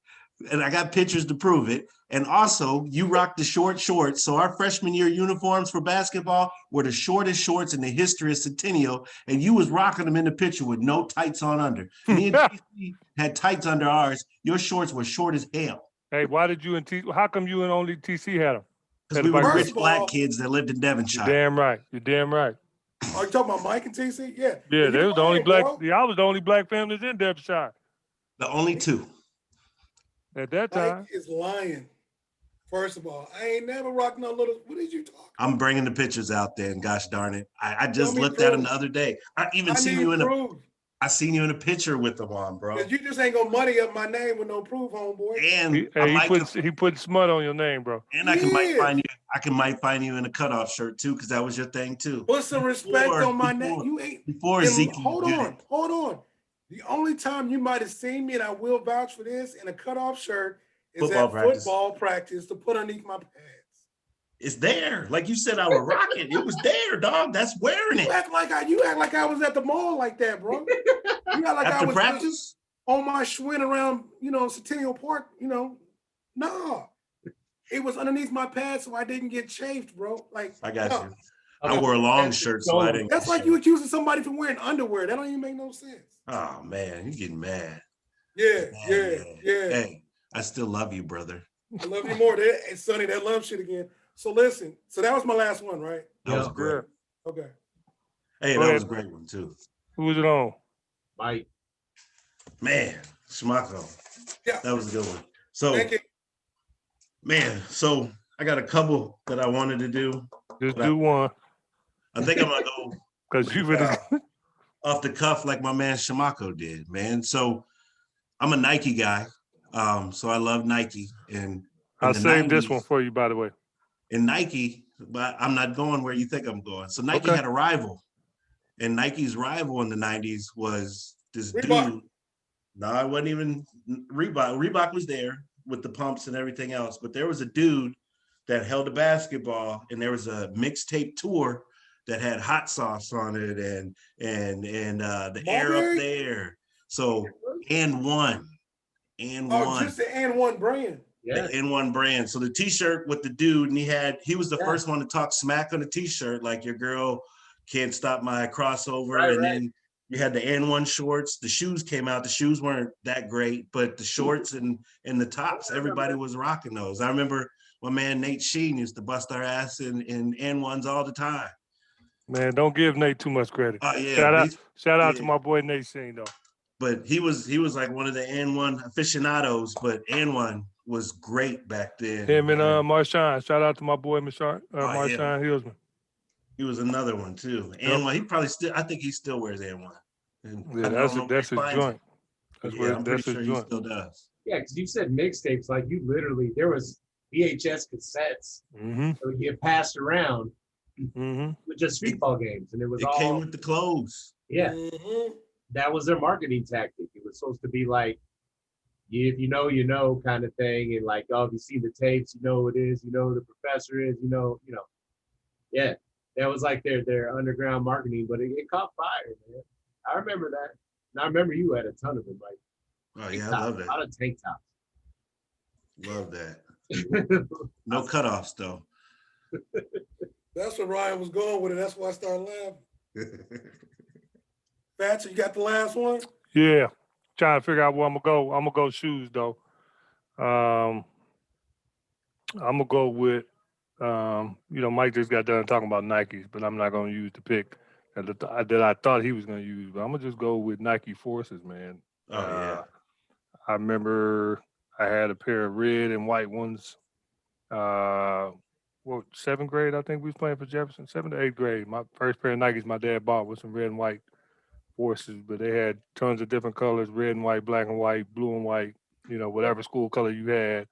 and I got pictures to prove it. And also, you rocked the short shorts. So our freshman year uniforms for basketball were the shortest shorts in the history of Centennial, and you was rocking them in the picture with no tights on under. Me and TC had tights under ours. Your shorts were short as hell. Hey, why did you and how come you and only TC had them? Because we were First rich of all, black kids that lived in You're Devonshire. damn right. You're damn right. Are you talking about Mike and TC? Yeah. Yeah, they was the only black. Bro. Yeah, I was the only black families in Devonshire The only two. at that Mike time. is lying. First of all, I ain't never rocked no little. What did you talk? I'm bringing the pictures out there, and gosh darn it, I just Show me looked at them proof. the other day. I even I seen need you in a proof. I seen you in a picture with them on, bro. Cause you just ain't gonna muddy up my name with no proof, homeboy. And He put smut on your name, bro. and I can might Yeah. find you. might find you in a cutoff shirt too, because that was your thing too. Put some respect on my name. before- You ain't. Before And Ezekiel, hold did on, it. hold on. The only time you might have seen me, and I will vouch for this, in a cutoff shirt is Football at practice. football practice to put underneath my pants. It's there, like you said, I would rock it. It was there, dog. That's wearing You it act like I was at the mall like that, bro. You act like I after was practice. on my Schwinn around, Centennial Park, no. It was underneath my pad, so I didn't get chafed, bro. Like, I got no. you. I wore a long shirt, so I didn't. That's get like you shaved. accusing somebody from wearing underwear. That don't even make no sense. Oh man, you getting mad. Yeah. Hey, I still love you, brother. I love you more. Hey, Sonny, that love shit again. So listen, so that was my last one, right? That was Yeah. great. Okay. Hey, Go that ahead. was a great one too. Who was it on? Mike. Man, Shamaco. Yeah. That was a good one. So, Thank you. man, so I got a couple that I wanted to do. Just But do one, I think I'm gonna go because you really. off the cuff like my man Shamaco did, man. So I'm a Nike guy. So I love Nike. And in I the saved this 90s, one for you, by the way. in Nike, but I'm not going where you think I'm going. So Nike Okay. had a rival. And Nike's rival in the 90s was this Reebok. dude. No, it wasn't even Reebok. Reebok was there with the pumps and everything else, but there was a dude that held a basketball, and there was a mixtape tour that had hot sauce on it and the air up Marbury? there. So and Oh, one. just the N1 brand. Yeah. The N1 brand. So the t-shirt with the dude, and he was the Yeah. first one to talk smack on the t-shirt, like your girl can't stop my crossover. Right, and right. then you had the N1 shorts. The shoes came out. The shoes weren't that great, but the shorts and the tops, everybody was rocking those. I remember my man Nate Sheen used to bust our ass in N1s all the time. Man, don't give Nate too much credit. Oh yeah. Shout out to yeah. my boy Nate Sheen, though. But he was like one of the N1 aficionados, but N1 was great back then. Him and Marshawn. Shout out to my boy Marshawn yeah. Hillsman. He was another one too. N1, he probably still, I think he still wears N1. And Yeah, that's his joint. I'm pretty sure he still does. Yeah, because you said mixtapes, like you literally, there was VHS cassettes Mm-hmm. that would get passed around Mm-hmm. with just street ball games, and it was It all came with the clothes. yeah. Mhm. That was their marketing tactic. It was supposed to be like, if you know, you know, kind of thing, and like, oh, if you see the tapes, you know who it is, you know who the professor is, you know. Yeah, that was like their underground marketing, but it caught fire, man. I remember that, and I remember you had a ton of them, like Oh yeah, I love a that. lot of tank tops. Love that. No cutoffs though. That's where Ryan was going with it. That's why I started laughing. Thatcher, you got the last one? Yeah, trying to figure out where I'm gonna go. I'm gonna go shoes though. I'm gonna go with. Mike just got done talking about Nikes, but I'm not gonna use the pick that I thought he was gonna use. But I'm gonna just go with Nike Forces, man. Oh yeah. I remember I had a pair of red and white ones. Seventh grade, I think we was playing for Jefferson. 7th to 8th grade. My first pair of Nikes my dad bought was some red and white Forces, but they had tons of different colors: red and white, black and white, blue and white. Whatever school color you had.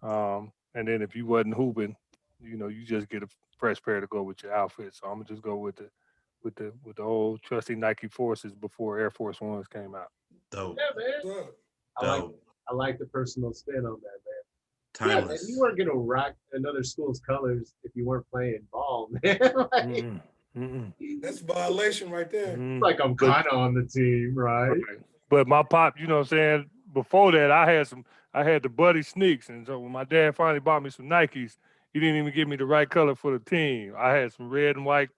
And then if you wasn't hooping, you just get a fresh pair to go with your outfit. So I'm gonna just go with the old trusty Nike Forces before Air Force Ones came out. Dope. Yeah, man. I like the personal spin on that, man. Timeless. Yeah, man, you weren't gonna rock another school's colors if you weren't playing ball, man. Like, Mm-mm. Mm-mm. That's a violation right there. Mm-mm. like I'm kind of on the team, right? Right. But my pop, you know what I'm saying? Before that, I had the Buddy sneaks. And so when my dad finally bought me some Nikes, he didn't even give me the right color for the team. I had some red and white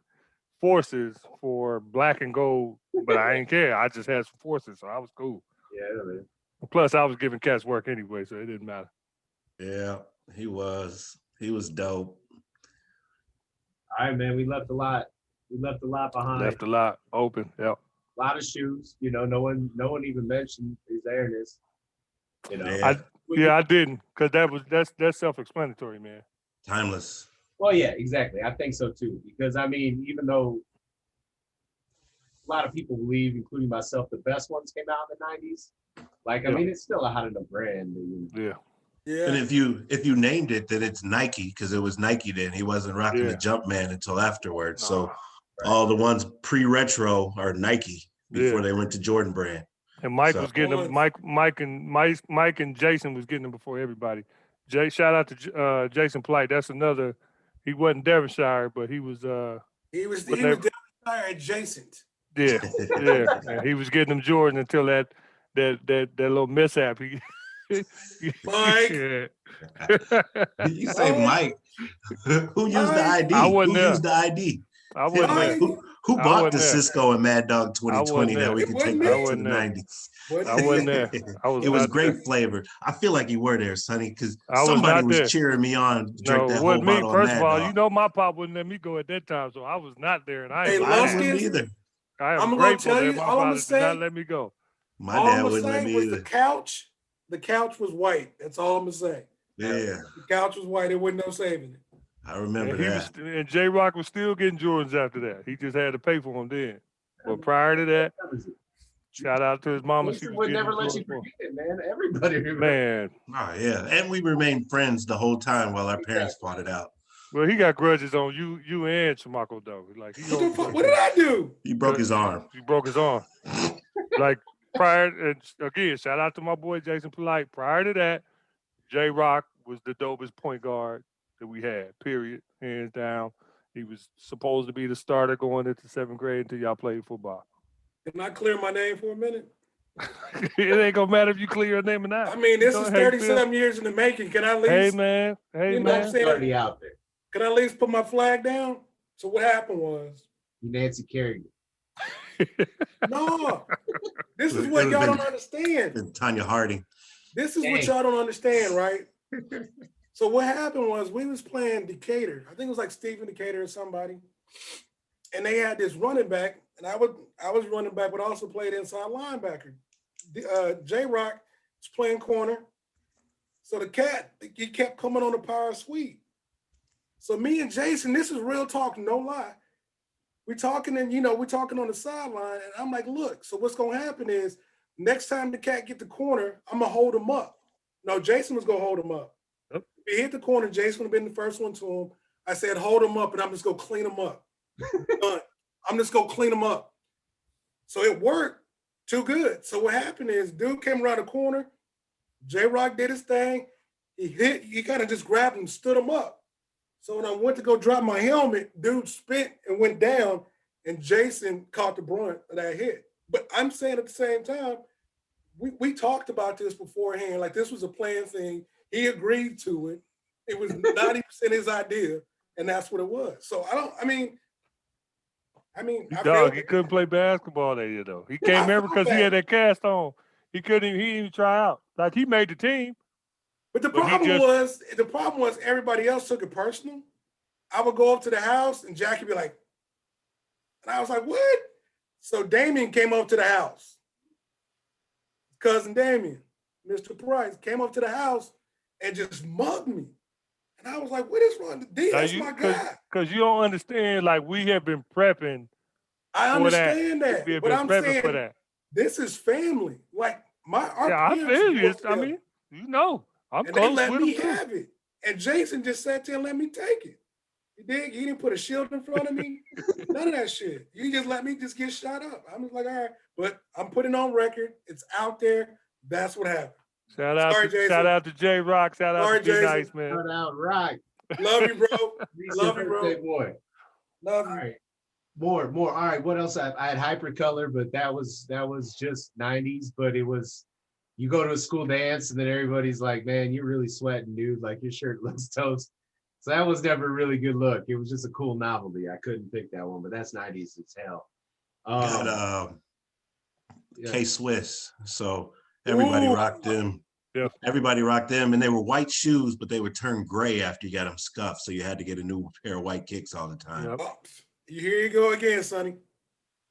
Forces for black and gold, but I ain't care. I just had some Forces, so I was cool. Yeah, man. Plus, I was giving cats work anyway, so it didn't matter. Yeah, he was dope. All right, man. We left a lot. We left a lot behind. Left a lot open. Yep. A lot of shoes. No one even mentioned his airness. Yeah. I didn't, because that's self-explanatory, man. Timeless. Well, yeah, exactly. I think so too. Because I mean, even though a lot of people believe, including myself, the best ones came out in the '90s. Like, I mean, it's still a hot enough brand. Yeah. Yeah. And if you named it, then it's Nike, because it was Nike then. He wasn't rocking the Jumpman until afterwards. So all the ones pre-retro are Nike before they went to Jordan brand. And Mike was getting them. Mike and Jason was getting them before everybody. Shout out to Jason Polite. That's another. He wasn't Devonshire, but he was. He was Devonshire adjacent. Yeah, yeah. And he was getting them Jordan until that that little mishap. Mike. Yeah. Did you say Mike? Who used the Mike. ID? I wasn't Who there. used the ID? I wasn't there. Mike. Who I bought wasn't the there. Cisco and Mad Dog 2020 that there. we It can wasn't take me. back I to the wasn't there. 90s? I wasn't there. I was It was not great there. flavor. I feel like you were there, Sonny, because I was somebody not was there. cheering me on to drink No, that it whole wasn't me. bottle of First of Mad all, Dog. you know my pop wouldn't let me go at that time, so I was not there, and I Hey, am I glad. wouldn't Luskins, either. I am I'm gonna grateful tell that you, my all I'm gonna father did not say, let me go. My all dad I'm gonna wouldn't let say me was either. the couch was white. That's all I'm gonna say. Yeah, The couch was white. There wasn't no saving it. I remember And he was, that. and J Rock was still getting Jordans after that. He just had to pay for them then. But prior to that, shout out to his mama. She Jason was would getting never let you Jordans for forget it, man. Everybody him. remembers. Man, Oh yeah, and we remained friends the whole time while our parents fought it out. well, he got grudges on you and Shamaco though. Like he What the owes fuck? you. What did I do? He broke his arm. He broke his arm. Like prior, and again, shout out to my boy Jason Polite. Prior to that, J Rock was the dopest point guard that we had. Period, hands down. He was supposed to be the starter going into 7th grade until y'all played football. Can I clear my name for a minute? It ain't gonna matter if you clear your name or not. I mean, this You is know, hey, 30-something years in the making. Can I at Hey least, man, hey You know what I'm man. saying? Already out there. can I at least put my flag down? So what happened was, You Nancy Kerrigan. no, this is It what would've y'all been- don't understand. And Tanya Harding. This is what Dang. y'all don't understand, right? So what happened was we was playing Decatur. I think it was like Stephen Decatur or somebody. And they had this running back, and I was running back, but also played inside linebacker. J Rock was playing corner. So the cat, he kept coming on the power sweep. So me and Jason, this is real talk, no lie. We're talking and we're talking on the sideline, and I'm like, look, so what's gonna happen is next time the cat get the corner, I'm gonna hold him up. No, Jason was gonna hold him up. Yep. If he hit the corner, Jason would have been the first one to him. I said, hold him up, and I'm just gonna clean him up. Done. I'm just gonna clean him up. So it worked too good. So what happened is dude came around the corner, J-Rock did his thing. He kind of just grabbed him, stood him up. So when I went to go drop my helmet, dude spit and went down, and Jason caught the brunt of that hit. But I'm saying at the same time, we talked about this beforehand. Like this was a planned thing. He agreed to it. It was 90% his idea, and that's what it was. So I mean, I Dog, feel he couldn't play basketball that year though. He came I here felt because he bad. had that cast on. He didn't even try out. Like he made the team. But the But he problem was everybody else took it personal. I would go up to the house and Jackie be like, and I was like, what? So Damien came up to the house. Cousin Damien, Mr. Price, came up to the house and just mugged me. And I was like, what is wrong? D, that's my guy. Because you don't understand, like we have been prepping I for that. understand that. We have But been I'm prepping for saying that. this is family. Like our Yeah, I parents feel grew you. up I together. mean, you know, I'm And they close let with me him too. have it. And Jason just sat there and let me take it. He didn't put a shield in front of me. None of that shit. You just let me just get shot up. I'm just like, all right. But I'm putting on record. It's out there. That's what happened. Shout out Sorry, to Jason. shout out to J Rock. Shout out Sorry, to Be Jason. Nice, man. Cut out right. Love you, bro. Reach Love your you, bro. birthday boy. Love All you. right. More. All right. What else? I had Hypercolor, but that was just 90s. But it was, you go to a school dance and then everybody's like, man, you're really sweating, dude. Like your shirt looks toast. So that was never a really good look. It was just a cool novelty. I couldn't pick that one, but that's 90s as hell. Got Yeah. K-Swiss. So everybody Ooh. rocked them. Yeah. Everybody rocked them, and they were white shoes, but they would turn gray after you got them scuffed. So you had to get a new pair of white kicks all the time. Yep. Oh, here you go again, Sonny.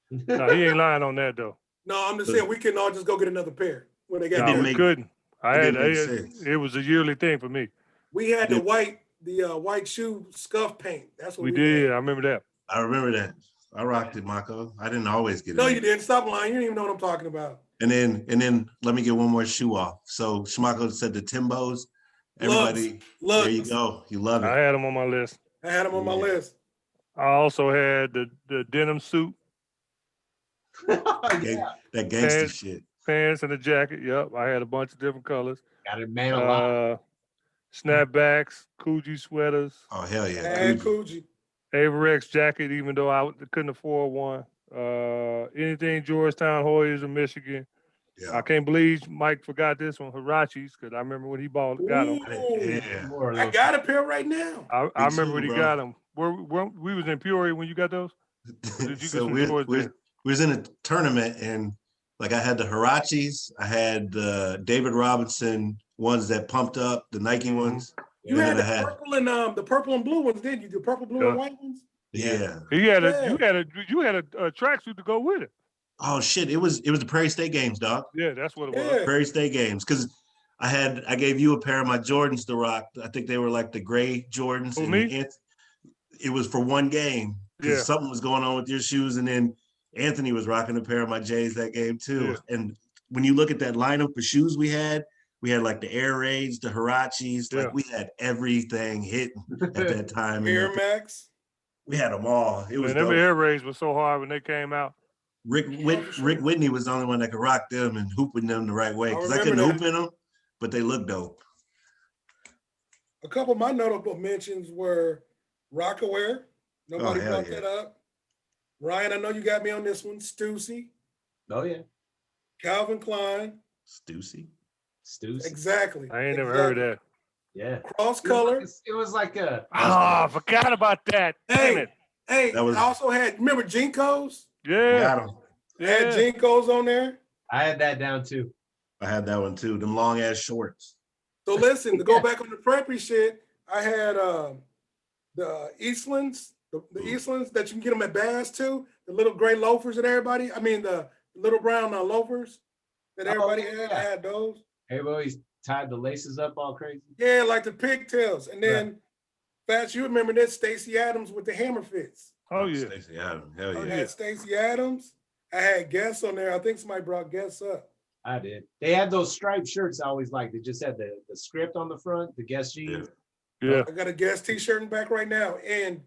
No, he ain't lying on that though. No, I'm just saying we can all just go get another pair when they got No, didn't we there. make- couldn't. it didn't make sense. It was a yearly thing for me. We had Yeah. the white shoe scuff paint. That's what We we did. had. I remember that. I remember that. I rocked it, Mako. I didn't always get it. No, you didn't. Stop lying. You didn't even know what I'm talking about. And then let me get one more shoe off. So Shamaco said the Timbos. Everybody, Lugs. there you go. You love I it. had them on my list. I had them on my Yeah. list. I also had the denim suit, Yeah. That gangster Pants. shit. pants, and a jacket. Yep, I had a bunch of different colors. Got it, man. A lot. Snapbacks, Coogee sweaters, Oh hell I yeah. had Gucci. Coogee. Averex jacket, even though I couldn't afford one. Anything Georgetown, Hoyas, or Michigan. I can't believe Mike forgot this one, Hirachis, because I remember when he got them. Ooh, Yeah. More of I those. got a pair right now. I remember too, when he bro. got them. We was in Peoria when you got those? Or did you So get some towards we there? was in a tournament and like I had the Hirachis, I had the David Robinson ones that pumped up, the Nike ones. You And had then the I had purple and blue ones, didn't you? The purple, blue, and white ones. yeah. You had a tracksuit to go with it. Oh shit! It was the Prairie State games, dog. Yeah, that's what it was. Yeah. Prairie State games, because I gave you a pair of my Jordans to rock. I think they were like the gray Jordans, Who, and me? it was for one game because Yeah. something was going on with your shoes, and then Anthony was rocking a pair of my J's that game too. Yeah. And when you look at that lineup of shoes we had like the Air Raids, the Hirachis, Yeah. like we had everything hitting at that time. And Air Max. we had them all. It was Man, them dope. air raids were so hard when they came out. Rick Whitney was the only one that could rock them and hooping them the right way because I couldn't remember hoop in them, but they look dope. A couple of my notable mentions were Rockaware. Nobody hell brought yeah. that up. Ryan, I know you got me on this one. Stussy, Oh yeah, Calvin Klein. Stussy. Stu's. Exactly. I ain't never heard of that. Yeah. Cross color. It was like a. Ah, I forgot about that. Damn Hey, it. hey, That was- I also had, remember Jinkos? Yeah. Got 'em. I had Yeah. Jinkos on there. I had that down too. I had that one too. Them long ass shorts. So listen, to go back on the preppy shit, I had the Eastlands, the Eastlands that you can get them at Bass too, the little gray loafers that everybody, I mean the little brown loafers that everybody had. I had those. Everybody's tied the laces up all crazy. Yeah, like the pigtails. And then Fats, you remember that Stacey Adams with the hammer fits. Oh, yeah. Stacey Adams. Hell Oh, I yeah. had Stacey Adams. I had Guess on there. I think somebody brought Guess up. I did. They had those striped shirts I always liked. They just had the script on the front, the Guess jeans. Yeah. I got a Guess t-shirt in the back right now. And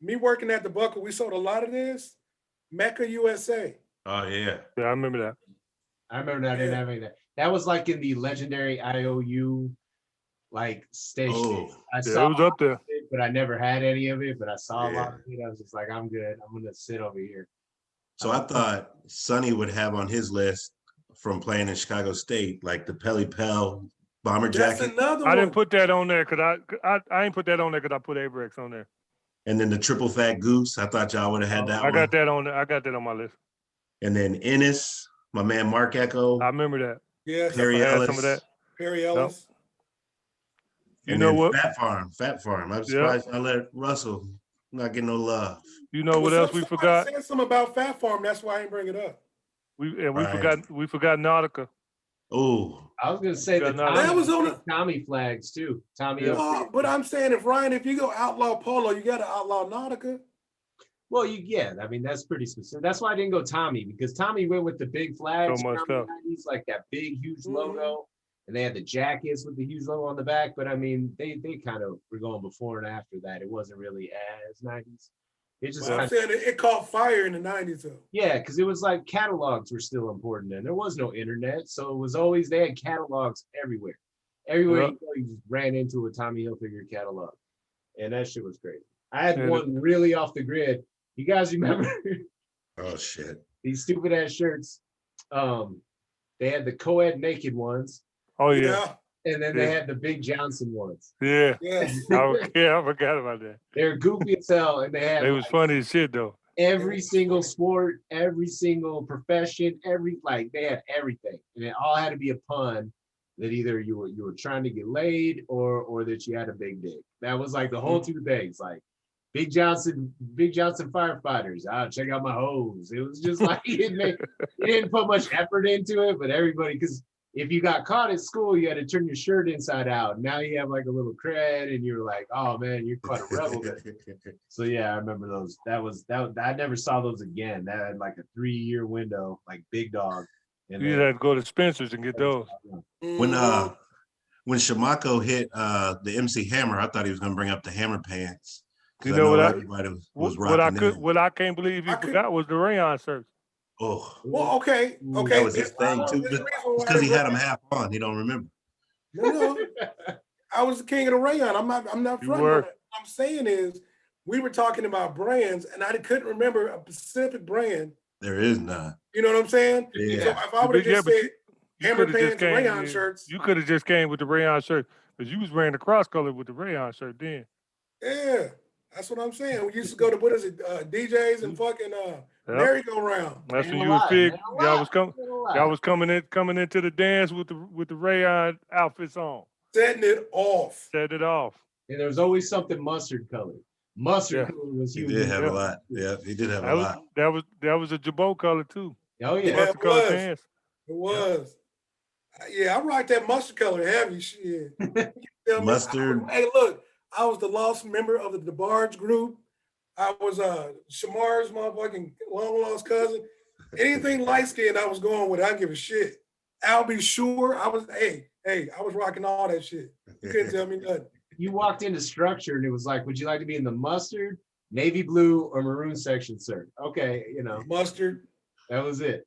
me working at the Buckle, we sold a lot of this. Mecca USA. Oh yeah. Yeah, I remember that. I remember that I didn't have any of that. That was like in the legendary IOU like station. Oh, I Yeah, saw it was up there. it, but I never had any of it. But I saw a lot Yeah. of it. I was just like, I'm good. I'm gonna sit over here. So I thought Sonny would have on his list from playing in Chicago State, like the Pelly Pell bomber That's jacket, another I one. didn't put that on there because I ain't put that on there because I put Averex on there. and then the triple fat goose. I thought y'all would have had that I one. got that on there. I got that on my list. And then Ennis, my man Mark Echo, I remember that. Yes, Perry I had Ellis, some of that. Perry Ellis. You and know then what? Fat Farm. I'm surprised I let Russell not get no love. You know what Well, else we somebody forgot? said something about Fat Farm. That's why I didn't bring it up. We Right. forgot Nautica. Oh, I was gonna say the Got none. Tommy, That was on a- Tommy flags too. Tommy. Yeah. Oh, but I'm saying if you go outlaw polo, you got to outlaw Nautica. Well, I mean, that's pretty specific. That's why I didn't go Tommy, because Tommy went with the big flags So much around the stuff. 90s, like that big, huge Mhm. logo. And they had the jackets with the huge logo on the back. But I mean, they kind of were going before and after that. It wasn't really as 90s. It just But I'm kind saying it caught fire in the 90s though. yeah, because it was like catalogs were still important then. There was no internet. So it was always, they had catalogs everywhere. Everywhere Yeah. you go, you just ran into a Tommy Hilfiger catalog. And that shit was crazy. I had Yeah, one really off the grid. You guys remember oh shit. these stupid ass shirts? They had the co-ed naked ones, Oh yeah. and then they Yeah. had the Big Johnson ones. Yeah. I forgot about that. They're goofy as hell, and they had It was like, funny as shit though. every single sport, every single profession, they had everything, and it all had to be a pun that either you were trying to get laid or that you had a big dick. That was like the whole two things, like Big Johnson firefighters. Check out my hose. It was just like it didn't put much effort into it, but everybody, because if you got caught at school, you had to turn your shirt inside out. Now you have like a little cred, and you're like, oh man, you're quite a rebel. So yeah, I remember those. I never saw those again. That had like a 3-year window, like Big Dog. And You had to go to Spencer's and get those. When Mhm. when Shamaco hit the MC Hammer, I thought he was gonna bring up the hammer pants. 'Cause You I know what everybody was rocking them. What I can't believe he I could- forgot was the rayon shirts. Oh, Well, okay. that was his thing too. This It's reason why because he I had them half on. He don't remember. No, I was the king of the rayon. I'm not You fronting were. on it. What I'm saying is we were talking about brands and I couldn't remember a specific brand. There is none. You know what I'm saying? Yeah. So if I would have Yeah, just but said, Hammer could have just pants and came. rayon Yeah, shirts. you could have just came with the rayon shirt because you was wearing the cross color with the rayon shirt then. Yeah, that's what I'm saying. We used to go to what is it, DJs and fucking Yep. merry-go-round. That's Ain't when a you was lie, fig. man, a Y'all lie, was coming. ain't a lie. Y'all was coming into the dance with the rayon outfits on. Setting it off. Set it off. And there's always something mustard colored. Mustard Yeah. color was He huge. did have Yeah. a lot. Yeah, he did have a That was lot. that was a Jabot color too. Oh yeah. Yeah, Mustard it color was. pants. It was. Yeah, I rocked that mustard color heavy shit. Tell me, Mustard. hey, look, I was the lost member of the DeBarge group. I was Shamar's motherfucking long lost cousin. Anything light skinned, I was going with. I don't give a shit. I'll be sure. I was I was rocking all that shit. You couldn't tell me nothing. You walked into structure and it was like, would you like to be in the mustard, navy blue, or maroon section, sir? Okay, Mustard. that was it.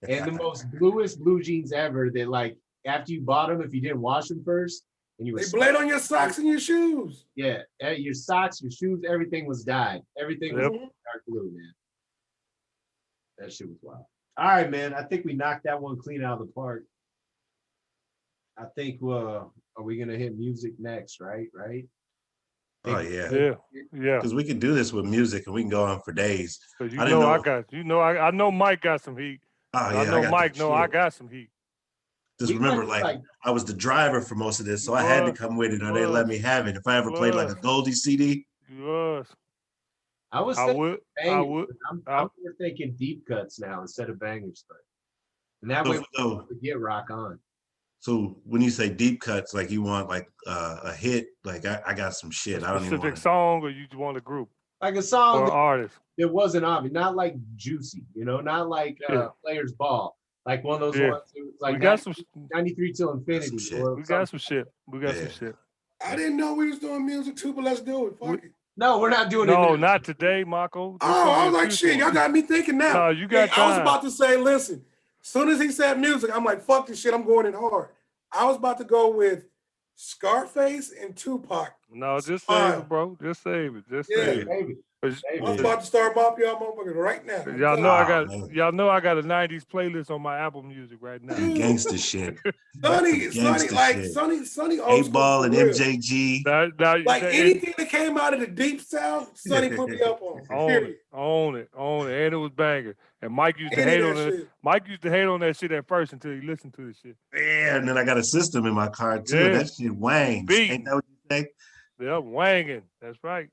And the most bluest blue jeans ever that like after you bought them, if you didn't wash them first, and you were They bled on your socks and your shoes. yeah, your socks, your shoes, everything was dyed. Everything was Yep. dark blue, man. That shit was wild. All right, man. I think we knocked that one clean out of the park. I think are we gonna hit music next, right? Right? Oh yeah. Yeah. Yeah. Because we can do this with music and we can go on for days. Because I didn't know. I know Mike got some heat. Oh yeah. I know got Mike. the No, I shit. got some heat. Just We remember, might be like I was the driver for most of this, so I had to was, come with it, or you they let was, me have it. If I ever you played like a was. Goldie CD, You was. I was I thinking would. I bangers, would. but I'm more thinking deep cuts now instead of bangers, but and that way so we get rock on. so when you say deep cuts, like you want like a hit, like I got some shit. A I don't even specific want to. song, or you just want a group Like a or song that artist. it wasn't obvious, not like Juicy, not like Yeah. Players Ball, like one of those Yeah. ones. It was like We got some. 93 till infinity. shit. Or We got something. some shit. We got some Yeah. shit. I didn't know we was doing music too, but let's do it. Fuck it. No, we're not doing it. No, now. not today, Marco. This Oh, gonna I be was a like, future shit, y'all one. got me thinking now. No, you got I was time. about to say, listen, as soon as he said music, I'm like, fuck this shit, I'm going in hard. I was about to go with Scarface and Tupac. No, just Smile. save it, bro. Just save it. Just Yeah. save it. Baby. 'Cause I was about to start mopping y'all motherfuckers right now. I'm Y'all telling know you. I Oh, got man. y'all know I got a '90s playlist on my Apple Music right now. Some gangster shit. Sonny, Gangster like shit. Sonny old Eight school Ball for and real. MJG. Like anything that came out of the deep south, Sonny put me up on. Period. own it, and it was banger. And Mike used to Any hate of on that it. shit. Mike used to hate on that shit at first until he listened to the shit. Yeah, and then I got a system in my car too. Yeah. And that shit wangs. Beating. Ain't that what you say? They're wanging. That's right.